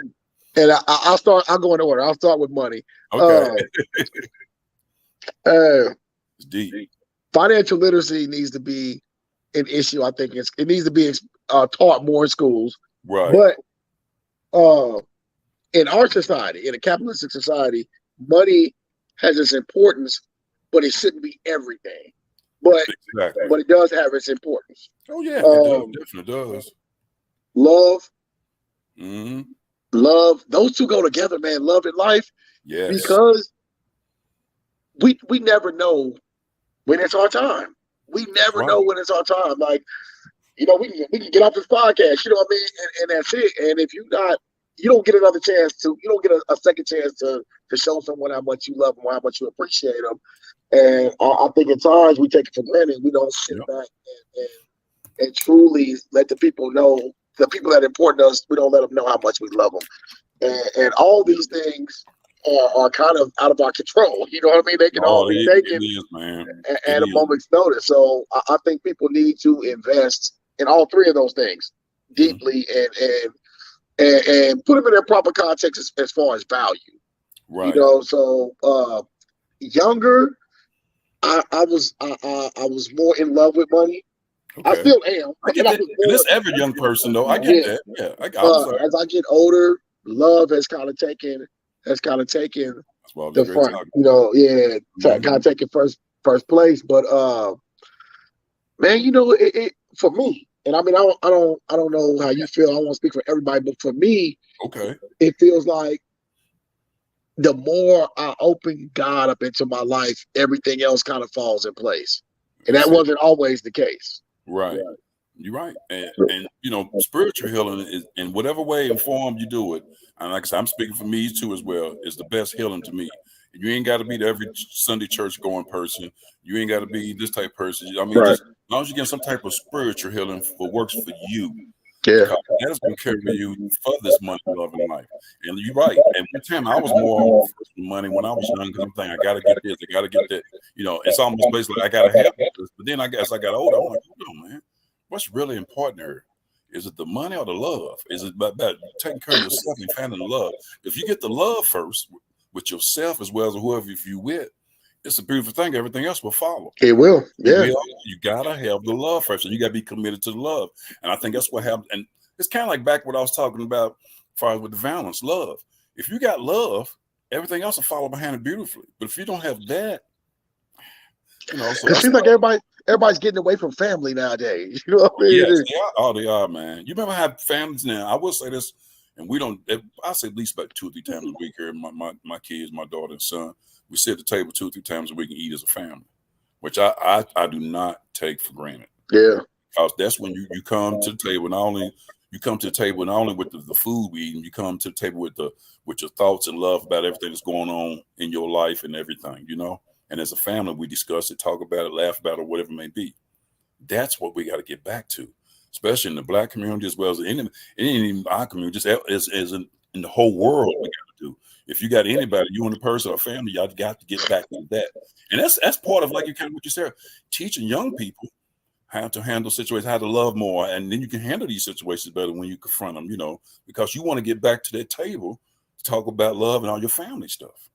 S2: and I'll go in order. I'll start with money.
S1: Okay. It's deep.
S2: Financial literacy needs to be an issue. I think it needs to be taught more in schools.
S1: Right.
S2: But in our society, in a capitalistic society, money has its importance, but it shouldn't be everything. But it does have its importance.
S1: Oh yeah, it definitely does.
S2: Love.
S1: Mm-hmm.
S2: Love. Those two go together, man. Love and life.
S1: Yes.
S2: Because we never know when it's our time. We never know when it's our time. Like, you know, we can get off this podcast, you know what I mean? And that's it. And if you don't get another chance to, you don't get a second chance to show someone how much you love them or how much you appreciate them. And I think at times we take it for granted. We don't sit back and truly let the people know, the people that are important to us, we don't let them know how much we love them. And all these things are kind of out of our control. You know what I mean? They can all be taken at a moment's notice. So I think people need to invest in all three of those things deeply and put them in their proper context as far as value.
S1: Right.
S2: You know, so younger, I was more in love with money. Okay. I still am.
S1: This every young person though. I get that. Yeah.
S2: As I get older, love has kind of taken the front. You know, kind of taking first place. But man, you know, it for me. And I mean, I don't know how you feel. I don't want to speak for everybody, but for me, it feels like the more I open God up into my life, everything else kind of falls in place. And that wasn't always the case.
S1: Right. You're right. And you know, spiritual healing is in whatever way and form you do it. And like I said, I'm speaking for me too as well, is the best healing to me. You ain't got to be the every Sunday church going person. You ain't got to be this type of person. I mean, just, as long as you get some type of spiritual healing what works for you.
S2: Yeah.
S1: That's going to carry you for this money, love, and life. And you're right. And one time I was more on money when I was young because I'm thinking, I got to get this, I got to get that. You know, it's almost basically I got to have this. But then I guess I got older. I'm like, hold on, man. What's really important here? Is it the money or the love? Is it about taking care of yourself and finding the love? If you get the love first with yourself as well as whoever you with, it's a beautiful thing. Everything else will follow.
S2: It will. Yeah.
S1: You gotta have the love first, and you gotta be committed to the love. And I think that's what happened. And it's kind of like back what I was talking about, as far as with the violence, love. If you got love, everything else will follow behind it beautifully. But if you don't have that, you know, so
S2: it seems like everybody's getting away from family nowadays. You know what I mean?
S1: Yes, they are. Oh, they are, man. You remember how families now? I will say this, and we don't. I say at least about 2 or 3 times a week here. My kids, my daughter and son, we sit at the table 2 or 3 times a week and eat as a family, which I do not take for granted.
S2: Yeah,
S1: because that's when you come to the table. Not only you come to the table not only with the food we eat, you come to the table with your thoughts and love about everything that's going on in your life and everything, you know. And as a family, we discuss it, talk about it, laugh about it, whatever it may be. That's what we got to get back to, especially in the Black community as well as in our community, just as in the whole world. We got to do. If you got anybody, you and the person or family, y'all got to get back to that. And that's part of, like you kind of what you said, teaching young people how to handle situations, how to love more, and then you can handle these situations better when you confront them, you know, because you want to get back to that table to talk about love and all your family stuff.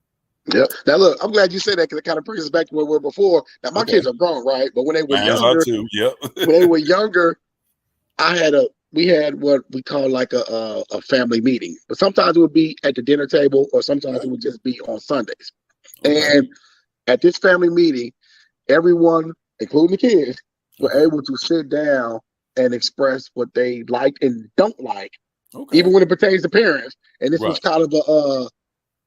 S2: Yeah. Now look, I'm glad you said that because it kind of brings us back to where we were before. Now my kids are grown, right? But when they were younger,
S1: too. Yep.
S2: when they were younger, we had what we call like a family meeting. But sometimes it would be at the dinner table, or sometimes it would just be on Sundays. Okay. And at this family meeting, everyone, including the kids, were able to sit down and express what they like and don't like, even when it pertains to parents. And this was kind of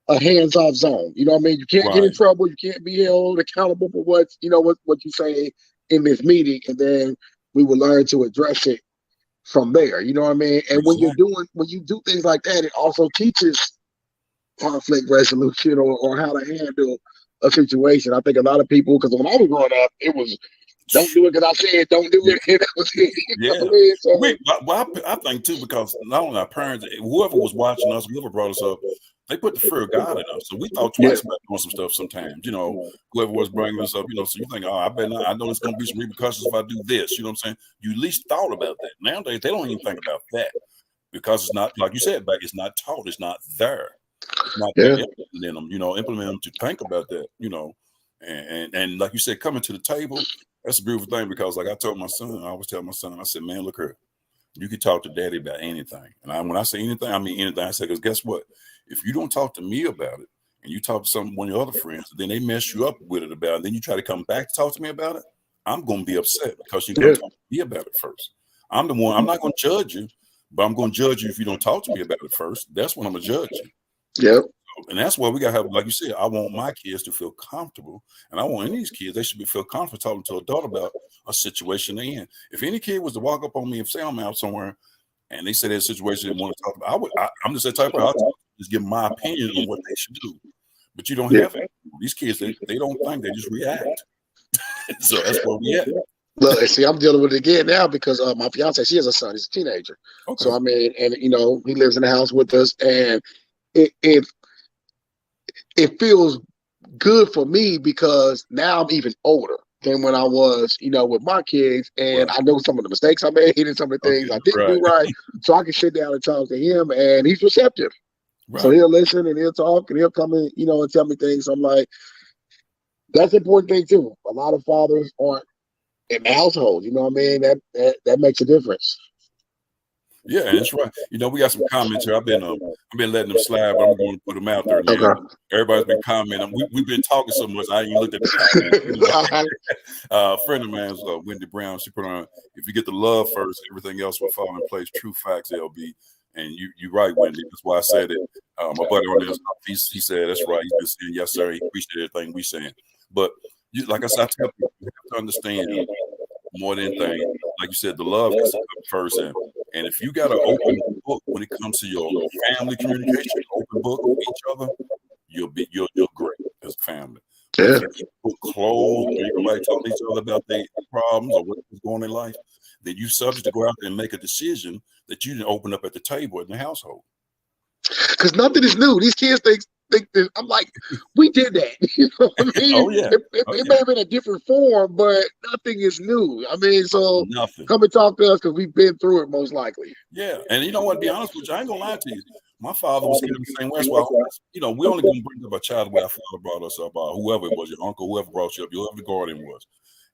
S2: a hands-off zone. You know what I mean? You can't get in trouble. You can't be held accountable for what you say in this meeting. And then we will learn to address it from there. You know what I mean? And when you do things like that, it also teaches conflict resolution or how to handle a situation. I think a lot of people, because when I was growing up, it was don't do it because I said don't do it. And that was it.
S1: I think too, because not only our parents, whoever was watching us, whoever brought us up, they put the fear of God in us. So we thought twice about doing some stuff sometimes, you know, whoever was bringing us up, you know, so you think, oh, I bet not, I know it's going to be some repercussions if I do this, you know what I'm saying? You at least thought about that. Nowadays, they don't even think about that because it's not, like you said, back, it's not taught, it's not there. It's not implementing them, you know, implement them to think about that, you know, and like you said, coming to the table, that's a beautiful thing because like I told my son, I always tell my son, I said, man, look here, you can talk to daddy about anything. And when I say anything, I mean anything. I say, because guess what? If you don't talk to me about it and you talk to one of your other friends, then they mess you up with it about it, then you try to come back to talk to me about it, I'm going to be upset because you didn't talk to me about it first. I'm the one, I'm not going to judge you, but I'm going to judge you if you don't talk to me about it first. That's when I'm going to judge you.
S2: Yep.
S1: And that's why we got to have, like you said, I want my kids to feel comfortable. And I want any of these kids, they should feel comfortable talking to an adult about a situation they're in. If any kid was to walk up on me and say I'm out somewhere and they said there's a situation they want to talk about, I'm just that type of person. I'll just give my opinion on what they should do. But you don't have to. These kids, they don't think, they just react. So that's where we at.
S2: Look, see, I'm dealing with it again now because my fiance, she has a son, he's a teenager. Okay. So I mean, and you know, he lives in the house with us, and it feels good for me because now I'm even older than when I was, you know, with my kids, and I know some of the mistakes I made and some of the things I didn't do right, so I can sit down and talk to him, and he's receptive. Right. So he'll listen and he'll talk and he'll come in, you know, and tell me things. So I'm like, that's an important thing too. A lot of fathers aren't in the household. You know what I mean? That makes a difference.
S1: Yeah, that's right. You know, we got some comments here. I've been letting them slide, but I'm going to put them out there now. Okay. Everybody's been commenting. We've been talking so much, I ain't even looked at the comments. A friend of mine, Wendy Brown, she put on, if you get the love first, everything else will fall in place. True facts, LB. And you're right, Wendy. That's why I said it. My buddy on this, he said, that's right. He's been saying, yes, sir. He appreciated everything we saying. But like I said, I tell people, you have to understand more than anything. Like you said, the love has to come first. And if you got an open book when it comes to your family communication, open book with each other, you're great as a family. Yeah. If you keep the book closed, or everybody talk to each other about their problems or what's going on in life, then you're subject to go out there and make a decision that you didn't open up at the table in the household.
S2: Because nothing is new. These kids think that, I'm like, we did that. You know what I mean? Oh, yeah. It may have been a different form, but nothing is new. I mean, so come and talk to us because we've been through it most likely.
S1: Yeah. And you know what, to be honest with you, I ain't going to lie to you. My father was the same way. Well, you know, we only going to bring up a child the way our father brought us up, whoever it was, your uncle, whoever brought you up, whoever the guardian was.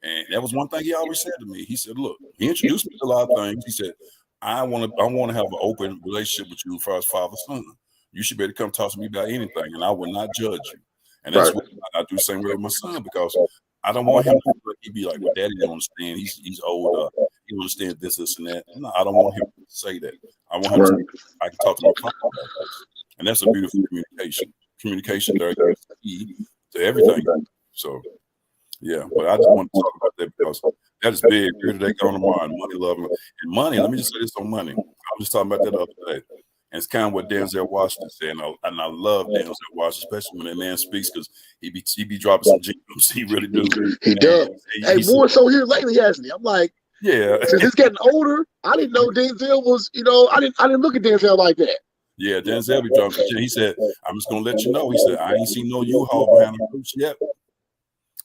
S1: And that was one thing he always said to me. He said, look, he introduced me to a lot of things. He said, I want to have an open relationship with you as far as father-son. You should be able to come talk to me about anything, and I will not judge you. And that's what I do the same way with my son, because I don't want him to feel like he'd be like, "Well, Daddy don't understand. He's old. He don't understand this, and that." No, I don't want him to say that. I want him to say, I can talk to my father about this, and that's a beautiful communication. Communication there is key to everything. So. Yeah, but I just want to talk about that because that is big. Here today, gone tomorrow, and money, love, and money. Let me just say this on money. I was just talking about that the other day, and it's kind of what Denzel Washington said, and I love Denzel Washington, especially when that man speaks because he be dropping some gems. He really do.
S2: He does. Hey, more so here lately, hasn't he? I'm like,
S1: yeah.
S2: Since he's getting older, I didn't know Denzel was. I didn't look at Denzel like that.
S1: Yeah, Denzel be dropping. He said, "I'm just gonna let you know." He said, "I ain't seen no U-Haul behind the house yet."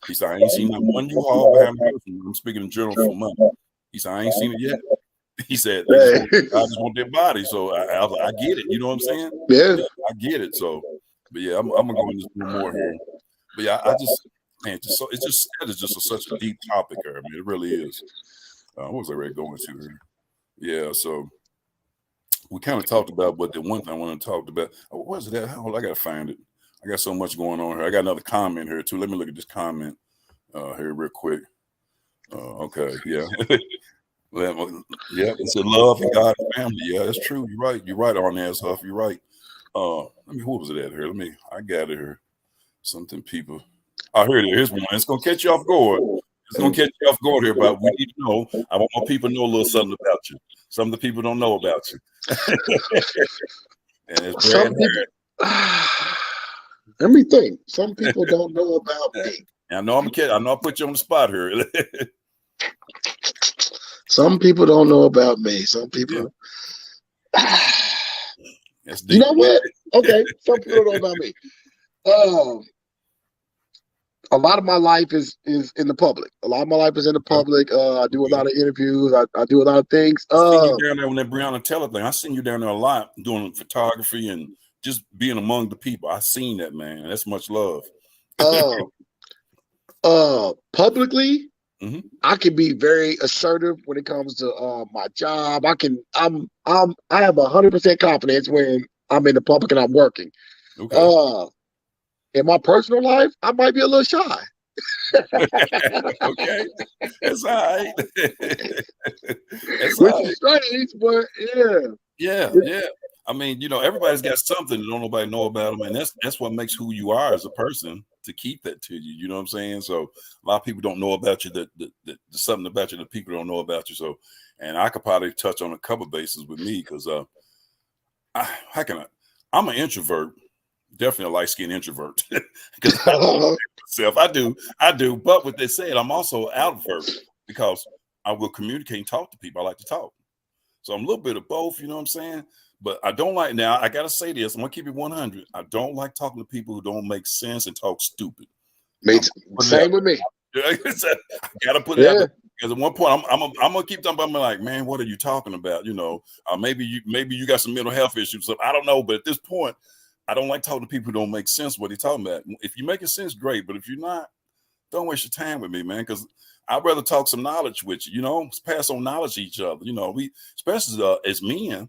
S1: He said, "I ain't seen not one U-Haul behind the house. I'm speaking in general for money." He said, "I ain't seen it yet." He said, I just want their body. So I get it. You know what I'm saying?
S2: Yeah.
S1: I get it. So, but yeah, I'm gonna go into a little more here. But yeah, I just, man, that is just such a deep topic here. I mean, it really is. What was I ready going to here? Yeah, so we kind of talked about, but the one thing I want to talk about, what was it that? Hold on, I gotta find it. I got so much going on here. I got another comment here too. Let me look at this comment here real quick. Okay, yeah. Yeah, it's a love and God and family. Yeah, that's true. You're right. You're right, Arnaz Huff. You're right. Let me, what was it at here? I got it here. Something people. Oh, here it is. Here's one. It's gonna catch you off guard. It's gonna catch you off guard here, but we need to know. I want my people to know a little something about you. Some of the people don't know about you. And it's Brad
S2: Let me think. Some people don't know about me.
S1: I know I'm kidding. I know I put you on the spot here.
S2: Some people don't know about me. Some people. Yeah. You know what? Okay. Some people don't know about me. A lot of my life is in the public. A lot of my life is in the public. I do a lot of interviews. I do a lot of things.
S1: I seen you down there on that Breonna Taylor thing. I seen you down there a lot doing photography and just being among the people. I seen that, man. That's much love.
S2: Publicly,
S1: mm-hmm.
S2: I can be very assertive when it comes to my job. I have 100% confidence when I'm in the public and I'm working.
S1: Okay.
S2: In my personal life, I might be a little shy.
S1: Okay, that's all right.
S2: Which is strange, but
S1: yeah. I mean, everybody's got something that nobody know about them, and that's what makes who you are as a person. To keep that to you, you know what I'm saying? So a lot of people don't know about you. That there's something about you that people don't know about you. So, and I could probably touch on a couple bases with me because I'm an introvert. Definitely a light-skinned introvert because I do. But with that said, I'm also outrovert because I will communicate and talk to people. I like to talk, so I'm a little bit of both. You know what I'm saying? But I don't like. Now I gotta say this. I'm gonna keep it 100. I don't like talking to people who don't make sense and talk stupid.
S2: Same with me.
S1: I gotta put it out there. Because at one point, I'm gonna keep talking about. I'm like, man, what are you talking about? Maybe you got some mental health issues. So I don't know. But at this point, I don't like talking to people who don't make sense what they're talking about. If you're making sense, great. But if you're not, don't waste your time with me, man. Because I'd rather talk some knowledge with you. Pass on knowledge to each other. We, especially as men,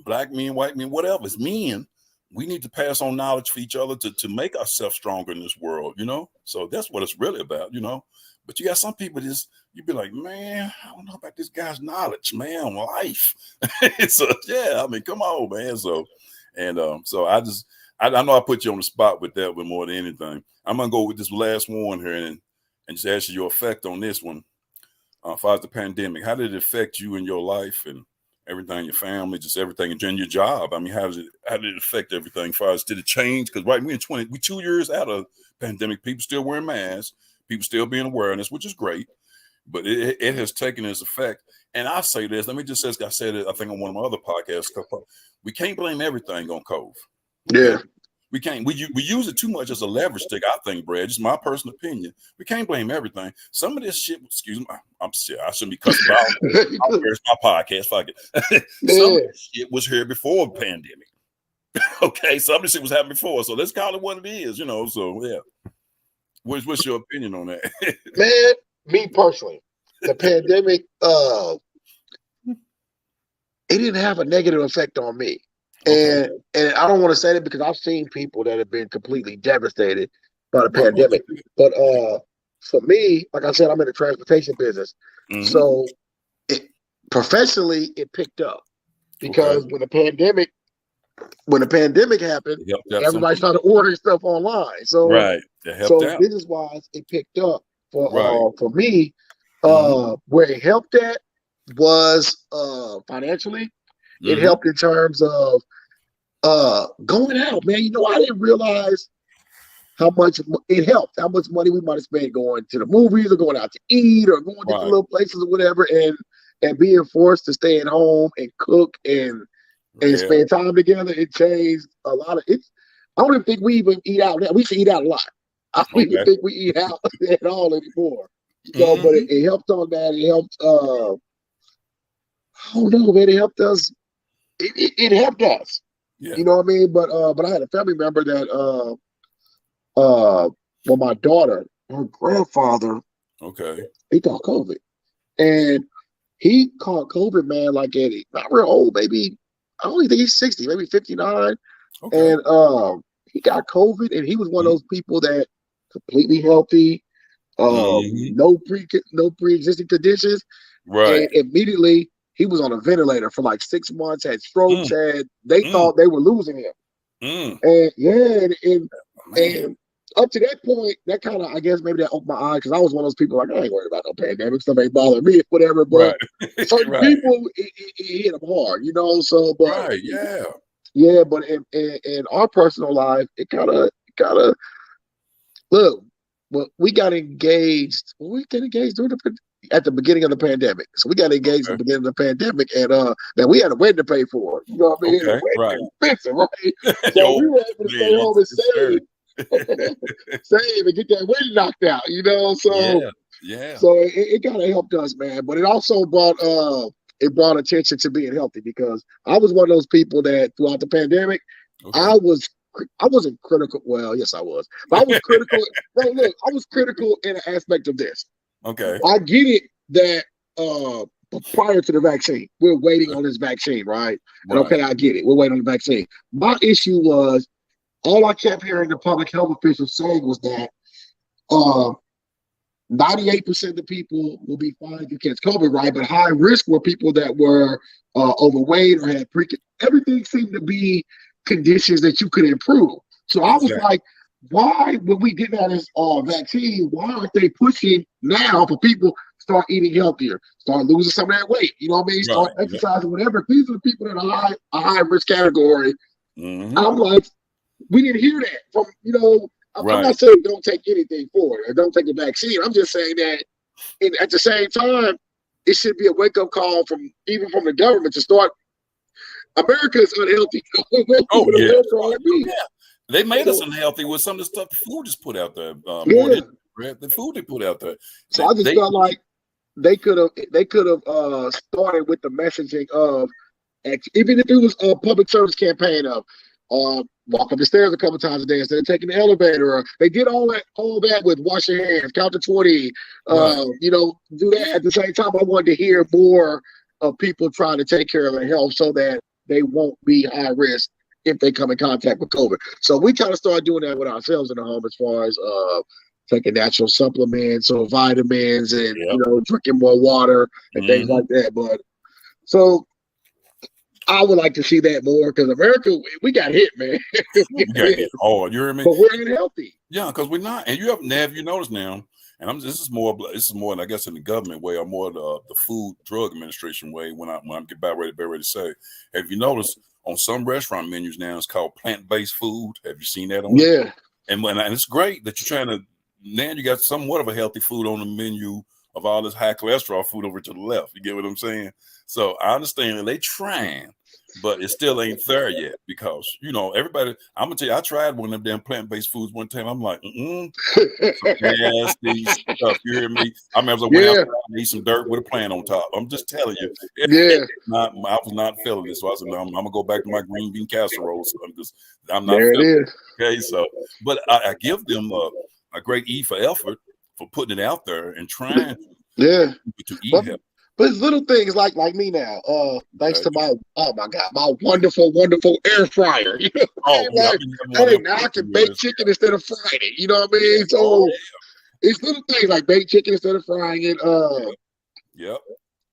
S1: black men, white men, whatever. As men, we need to pass on knowledge for each other to make ourselves stronger in this world. So that's what it's really about. But you got some people you be like, man, I don't know about this guy's knowledge, man, on life. So yeah, I mean, come on, man. So. And so I know I put you on the spot with that one more than anything. I'm gonna go with this last one here and just ask you your effect on this one. As far as the pandemic, how did it affect you in your life and everything, your family, just everything, and your job? I mean, how did it affect everything? As far as did it change? Because right, we 2 years out of pandemic, people still wearing masks, people still being awareness, which is great, but it has taken its effect. And I say this, let me just say, I said it, I think on one of my other podcasts, we can't blame everything on COVID.
S2: Yeah.
S1: We can't. We use it too much as a leverage stick, I think, Brad. Just my personal opinion. We can't blame everything. Some of this shit, excuse me, I shouldn't be cussing about it's my podcast. Fuck it. Some of this shit was here before the pandemic. Okay, some of this shit was happening before. So let's call it what it is, So yeah. What's your opinion on that?
S2: Man, me personally, the pandemic, it didn't have a negative effect on me. Okay. And I don't want to say that because I've seen people that have been completely devastated by the pandemic. But for me, like I said, I'm in the transportation business.
S1: Mm-hmm.
S2: So professionally, it picked up because when the pandemic happened, everybody started ordering stuff online. So
S1: right, it helped out.
S2: business wise, it picked up for me.
S1: Mm-hmm.
S2: Where it helped at was financially. It helped in terms of going out, man. You know, I didn't realize how much it helped, how much money we might have spent going to the movies or going out to eat or going to little places or whatever, and being forced to stay at home and cook and spend time together. It changed a lot of it. I don't even think we even eat out now. We used to eat out a lot. I don't even think we eat out at all anymore. So, but it helped on that. It helped. I don't know, man. It helped us. It helped us. Yeah. You know what I mean? But I had a family member that well, my daughter, her grandfather, he caught COVID, and he caught COVID, man, like at not real old, maybe I only think he's 60, maybe 59, and he got COVID, and he was one of those people that completely healthy, no pre-existing conditions, and immediately he was on a ventilator for like 6 months, had strokes, they thought they were losing him, and up to that point, that kind of, I guess, maybe that opened my eyes because I was one of those people like, I ain't worried about no pandemic stuff, ain't bothering me, whatever. But certain people, it hit them hard, you know. So, but but in our personal life, it kind of look. Well, we got engaged. We got engaged at the beginning of the pandemic. So we got engaged at the beginning of the pandemic, and then we had a wedding to pay for. You know what I mean? Expensive, right? So we were able to stay home and save. Save and get that wedding knocked out, you know. So so it kind of helped us, man. But it also brought attention to being healthy because I was one of those people that throughout the pandemic, I wasn't critical. Well, yes, I was, but I was critical. Bro, look, I was critical in an aspect of this. I get it that prior to the vaccine, we're waiting on this vaccine, right? And I get it. We're waiting on the vaccine. My issue was, all I kept hearing the public health officials saying was that 98% of the people will be fine if you catch COVID, right? But high risk were people that were overweight or had everything seemed to be conditions that you could improve. So I was like, why, when we didn't have this vaccine, why aren't they pushing now for people to start eating healthier, start losing some of that weight? You know what I mean? Start exercising, whatever. These are the people that are a high risk category. I'm like, we didn't hear that from, you know, I'm not saying don't take anything for it or don't take the vaccine. I'm just saying that at the same time, it should be a wake-up call from the government to start. America is unhealthy.
S1: They made us unhealthy with some of the stuff the food is put out there. The food they put out there.
S2: So I just felt like they could have started with the messaging of, even if it was a public service campaign of walk up the stairs a couple times a day instead of taking the elevator. Or they did all that with wash your hands, count to 20. You know, do that. At the same time, I wanted to hear more of people trying to take care of their health so that they won't be high risk if they come in contact with COVID. So we kind of started doing that with ourselves in the home as far as taking natural supplements or vitamins and you know, drinking more water and things like that. But so I would like to see that more because America, we got hit, man.
S1: We got hit hard. You hear me?
S2: But we're unhealthy.
S1: Yeah, because we're not. And you noticed now, and this is more, I guess, in the government way or more the Food Drug Administration way. When I get about ready to say, have you noticed on some restaurant menus now it's called plant-based food? Have you seen that on?
S2: Yeah.
S1: And it's great that you're trying to. Now you got somewhat of a healthy food on the menu of all this high cholesterol food over to the left. You get what I'm saying? So I understand that they trying, but it still ain't there yet because, you know, everybody, I'm going to tell you, I tried one of them damn plant-based foods one time. I'm like, nasty stuff. You hear me? I remember I went out and ate some dirt with a plant on top. I'm just telling you. I was not feeling it. So I said, no, I'm going to go back to my green bean casserole. So I'm not
S2: there
S1: feeling
S2: it.
S1: Okay, so, but I give them a great E for effort for putting it out there and trying to eat healthy.
S2: But it's little things like me now. Thanks to my wonderful air fryer. You know now I can bake chicken instead of frying it. You know what I mean? So It's little things like baked chicken instead of frying it.
S1: Yep.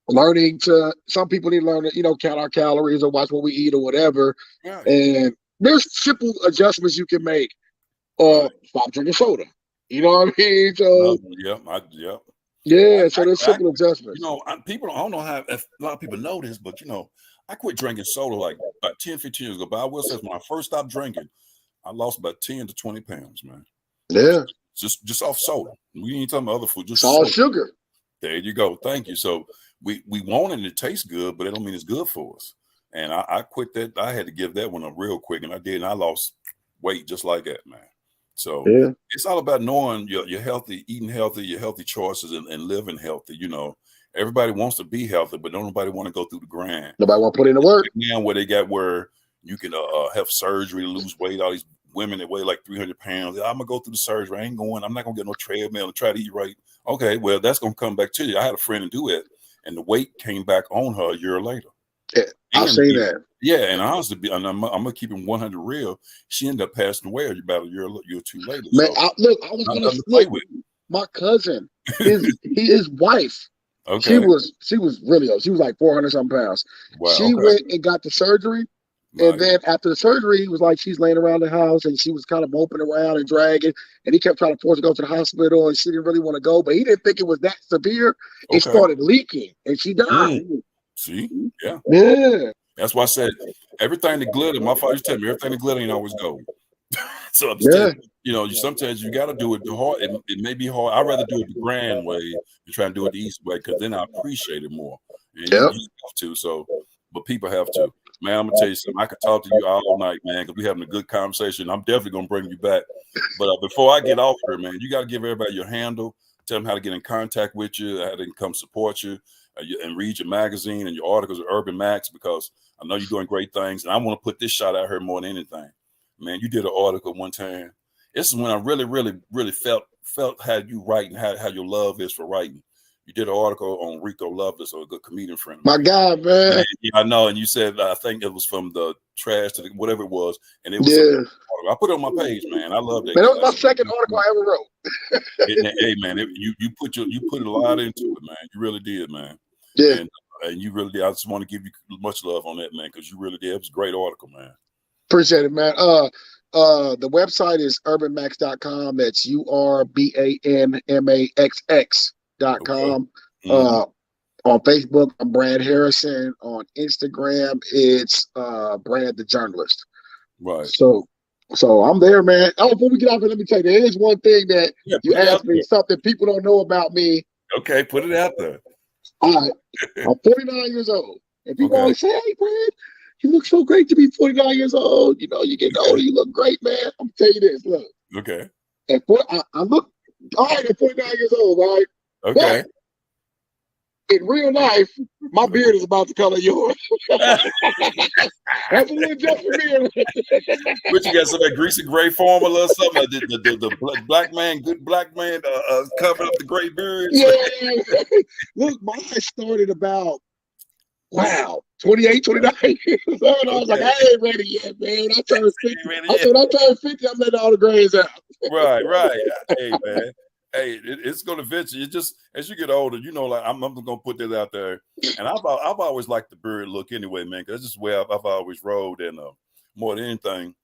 S2: Learning to some people need to learn to count our calories or watch what we eat or whatever.
S1: Right.
S2: And there's simple adjustments you can make.
S1: Right.
S2: Stop drinking soda. You know what I mean? So
S1: Yep.
S2: yeah. So there's simple adjustments.
S1: People, I don't know how if a lot of people know this, but I quit drinking soda like about 10, 15 years ago. But I will say, when I first stopped drinking, I lost about 10 to 20 pounds, man.
S2: Yeah.
S1: Just off soda. We ain't talking about other food. Just
S2: all
S1: soda.
S2: Sugar.
S1: There you go. Thank you. So we want it and it tastes good, but it don't mean it's good for us. And I quit that. I had to give that one up real quick, and I did. And I lost weight just like that, man. So it's all about knowing your healthy, eating healthy, your healthy choices, and living healthy. Everybody wants to be healthy, but don't nobody want to go through the grind.
S2: Nobody want to put in the work.
S1: Now where they got where you can have surgery to lose weight. All these women that weigh like 300 pounds. I'm gonna go through the surgery. I'm not gonna get no treadmill and try to eat right. Okay, well that's gonna come back to you. I had a friend to do it, and the weight came back on her a year later.
S2: Yeah, I've seen that.
S1: Yeah, and honestly, I'm gonna keep it 100 real. She ended up passing away about a year or two later.
S2: Man, I was gonna play with my cousin. His wife.
S1: Okay.
S2: She was really old. She was like 400 something pounds. Wow, she went and got the surgery. And then after the surgery, he was like, she's laying around the house and she was kind of moping around and dragging. And he kept trying to force her to go to the hospital and she didn't really want to go. But he didn't think it was that severe. It started leaking and she died.
S1: See? Yeah.
S2: Yeah.
S1: That's why I said everything that glitter, my father used to tell me, everything that glitter ain't always gold. So I'm telling you, sometimes you got to do it the hard. It may be hard. I'd rather do it the grand way than try and do it the easy way because then I appreciate it more. And you have to. So, but people have to. Man, I'm gonna tell you something. I could talk to you all night, man, because we're having a good conversation. I'm definitely gonna bring you back. But before I get off here, man, you got to give everybody your handle. Tell them how to get in contact with you, how they can come support you, and read your magazine and your articles at Urban Max, because I know you're doing great things. And I want to put this shot out here more than anything. Man, you did an article one time. This is when I really, really, really felt how you write and how your love is for writing. You did an article on Rico Loveless, a good comedian friend of mine.
S2: My God, man.
S1: Yeah, I know. And you said, I think it was from the trash to whatever it was. And it was I put it on my page, man. I love that.
S2: Man, that was my second article I ever wrote.
S1: Hey, man, you put a lot into it, man. You really did, man.
S2: Yeah.
S1: And you really did. I just want to give you much love on that, man, because you really did. It was a great article, man.
S2: Appreciate it, man. The website is urbanmax.com. That's URBANMAXX.com. On Facebook, I'm Brad Harrison. On Instagram, it's Brad the Journalist.
S1: Right.
S2: So I'm there, man. Oh, before we get off here, let me tell you, there is one thing that you asked me, something people don't know about me.
S1: Okay, put it out there.
S2: All right. I'm 49 years old. And people always say, hey, Brad, you look so great to be 49 years old. You're getting older. You look great, man. I'm tell you this. Look.
S1: Okay.
S2: I look all right at 49 years old, right?
S1: Okay.
S2: But in real life, my beard is about the color of yours. That's a little joke for me.
S1: But you got some of that greasy gray formula or something? Like the black man, good black man covering up the gray beard?
S2: Yeah. Look, mine started about 28, 29 years old. I was like, I ain't ready yet, man. I turned 50. I said, I turned 50, I'm letting all the grays out.
S1: Right. Hey, man. Hey, it's going to eventually. It just as you get older, like I'm going to put that out there. And I've always liked the beard look anyway, man, because that's just where I've always rolled. And more than anything,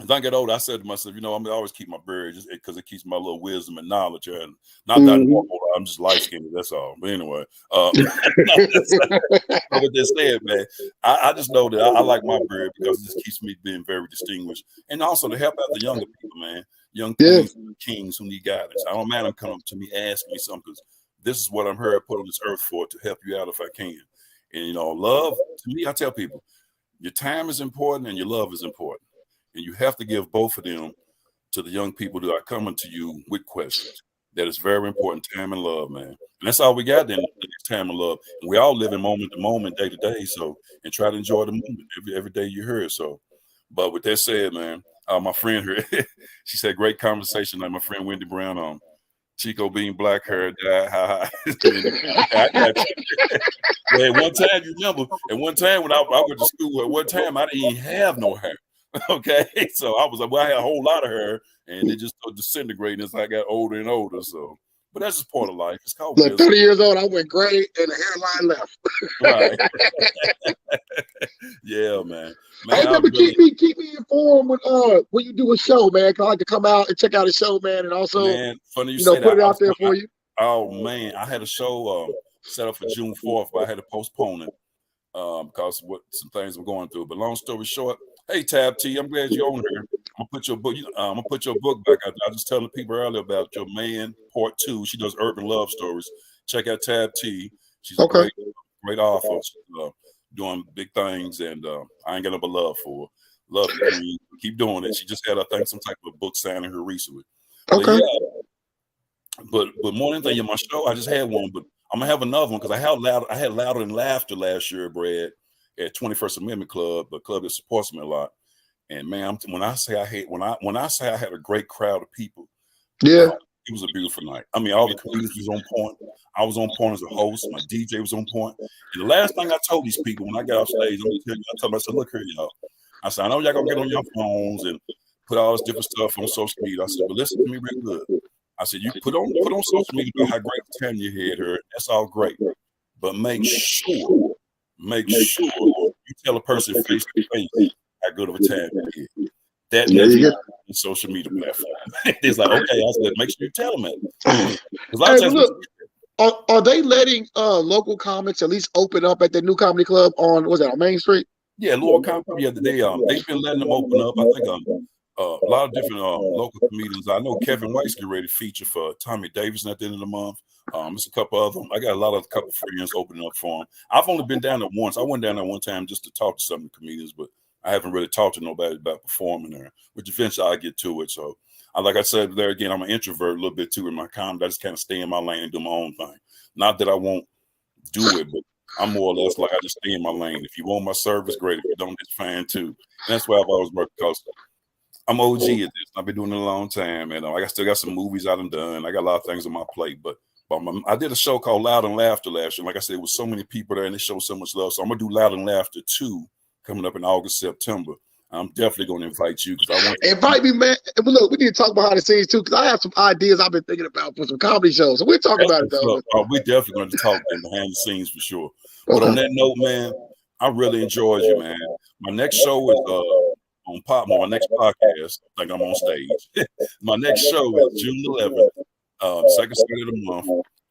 S1: as I get older, I said to myself, I'm going to always keep my beard just because it keeps my little wisdom and knowledge. And not that I'm just light skinned, that's all. But anyway, what they said, man, I just know that I like my beard because it just keeps me being very distinguished. And also to help out the younger people, man. Young queens and kings who need guidance. I don't mind them coming to me asking me something, because this is what I'm here put on this earth for, to help you out if I can. And love, to me, I tell people, your time is important and your love is important. And you have to give both of them to the young people that are coming to you with questions. That is very important, time and love, man. And that's all we got then, time and love. And we all live in moment to moment, day to day. So, and try to enjoy the moment every day you hear it. So, but with that said, man, my friend here, she said, great conversation. Like my friend Wendy Brown, Chico being black hair, died. Ha. I got you. At one time, you remember, at one time when I went to school, at one time I didn't even have no hair. Okay, so I was like, well, I had a whole lot of hair, and it just started disintegrating as I got older and older. So, but that's just part of life. It's called
S2: Look, 30 years old, I went gray and the hairline left.
S1: right. Yeah, man.
S2: Hey,
S1: Man, I
S2: man, but
S1: really,
S2: keep me informed when you do a show, man. 'Cause I like to come out and check out a show, man, and also,
S1: man, funny you say
S2: put
S1: that.
S2: it out there for you.
S1: Oh man, I had a show set up for June 4th, but I had to postpone it because what some things I'm going through. But long story short, hey Tab T, I'm glad you're on here. I'm gonna put your book. I'm gonna put your book back out there. I was just telling people earlier about your man part 2. She does urban love stories. Check out Tab T. She's a
S2: Okay.
S1: great author. She's, doing big things, and I ain't got no but love for her. Love you, Queen. Keep doing it. She just had, I think, some type of book signing her recently. But
S2: Okay.
S1: yeah, but more than anything, in my show, I just had one, but I'm gonna have another one because I had Louder Than Laughter last year, Brad, at 21st Amendment Club, a club that supports me a lot. And man, when I say I had a great crowd of people,
S2: Yeah.
S1: it was a beautiful night. I mean, all the comedians was on point. I was on point as a host. My DJ was on point. And the last thing I told these people when I got off stage, I'm gonna tell you, I told them, I said, look here, y'all. I said, I know y'all gonna get on your phones and put all this different stuff on social media. I said, but listen to me real good. I said, you put on social media about how great the time you had her. That's all great. But make sure you tell a person face to face how good of a time you had. That means the social media platform. It's like, okay, I said, make sure you tell them that.
S2: Hey, look, are they letting local comics at least open up at the new comedy club on Main Street?
S1: Yeah, Louisville Comedy. Yeah, they've been letting them open up. I think a lot of different local comedians. I know Kevin White's getting ready to feature for Tommy Davidson at the end of the month. There's a couple of them. I got a couple of friends opening up for him. I've only been down there once. I went down there one time just to talk to some of the comedians, but I haven't really talked to nobody about performing there, which eventually I get to it. So, like I said there again, I'm an introvert a little bit too in my comedy. I just kind of stay in my lane and do my own thing. Not that I won't do it, but I'm more or less like I just stay in my lane. If you want my service, great. If you don't, it's fine too. And that's why I've always worked because I'm OG at this. I've been doing it a long time, and I still got some movies I've done. I got a lot of things on my plate, but I did a show called Loud and Laughter last year. Like I said, it was so many people there, and they showed so much love. So I'm gonna do Loud and Laughter 2 coming up in August, September. I'm definitely gonna invite you because I want
S2: invite me, man. But look, we need to talk behind the scenes too because I have some ideas I've been thinking about for some comedy shows. So we'll talk about it though.
S1: We're definitely going to talk behind the scenes for sure. But on that note, man, I really enjoyed you, man. My next show is my next podcast. I think I'm on stage. My next show is June 11th, second Saturday of the month.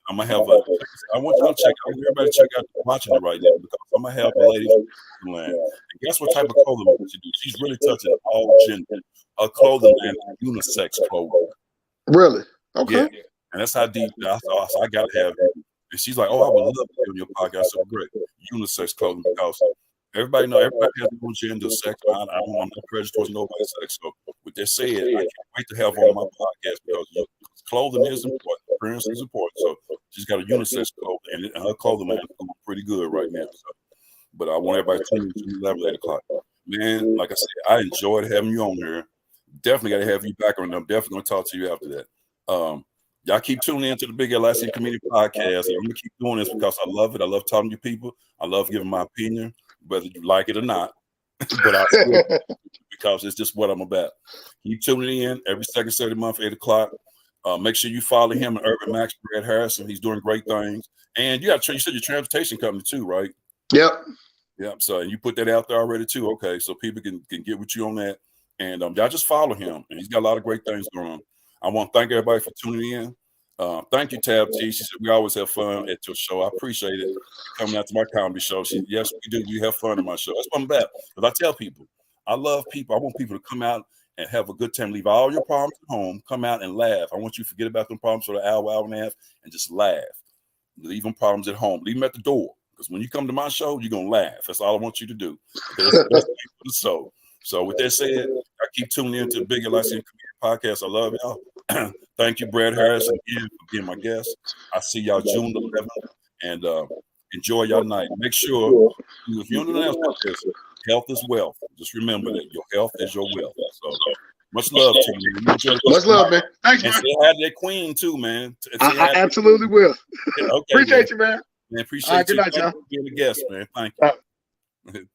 S1: I'm gonna have I want y'all to check out. Everybody check out watching it right now because I'm gonna have a lady from line. And guess what type of clothing she do? She's really touching all gender. Her clothing line is unisex clothing.
S2: Really? Okay.
S1: Yeah. And that's how deep I thought. So I gotta have it. And she's like, "Oh, I would love to be on your podcast." So great, unisex clothing because everybody has their own gender, sex. I'm not prejudiced towards nobody's sex. So with that said, I can't wait to have her on my podcast because clothing is important, appearance is important. So she's got a unisex clothing, and her clothing line is going pretty good right now. So, but I want everybody to tune in 11 o'clock. Man, like I said, I enjoyed having you on here. Definitely got to have you back on. I'm definitely going to talk to you after that. Y'all keep tuning in to the BHLC Community Podcast. I'm going to keep doing this because I love it. I love talking to people. I love giving my opinion, whether you like it or not. But I still because it's just what I'm about. Keep tuning in every second Saturday month, 8 o'clock. Make sure you follow him at Urban Max, Brad Harrison. He's doing great things. And you said your transportation company too, right?
S2: Yep.
S1: Yep. So you put that out there already too. Okay. So people can get with you on that. And y'all just follow him. And he's got a lot of great things going on. I want to thank everybody for tuning in. Thank you, Tab T. She said we always have fun at your show. I appreciate it coming out to my comedy show. Yes, we do. We have fun in my show. That's what I'm about. Because I tell people, I love people. I want people to come out and have a good time. Leave all your problems at home. Come out and laugh. I want you to forget about them problems for an hour and a half, and just laugh. Leave them problems at home. Leave them at the door. Because when you come to my show, you're going to laugh. That's all I want you to do. That's the best thing for the soul. So with that said, I keep tuning in to the BHLC Community Podcast. I love y'all. Thank you, Brad Harrison, again for being my guest. I see y'all June 11th, and enjoy your night. Make sure, if you don't know about this, health is wealth. Just remember that your health is your wealth. So much love to you.
S2: Much love, man. Thanks, man.
S1: And say hi to that queen too, man.
S2: I absolutely will. Okay, appreciate you, man.
S1: Man, appreciate you.
S2: Good night, y'all.
S1: Thank you for being a guest, man. Thank you.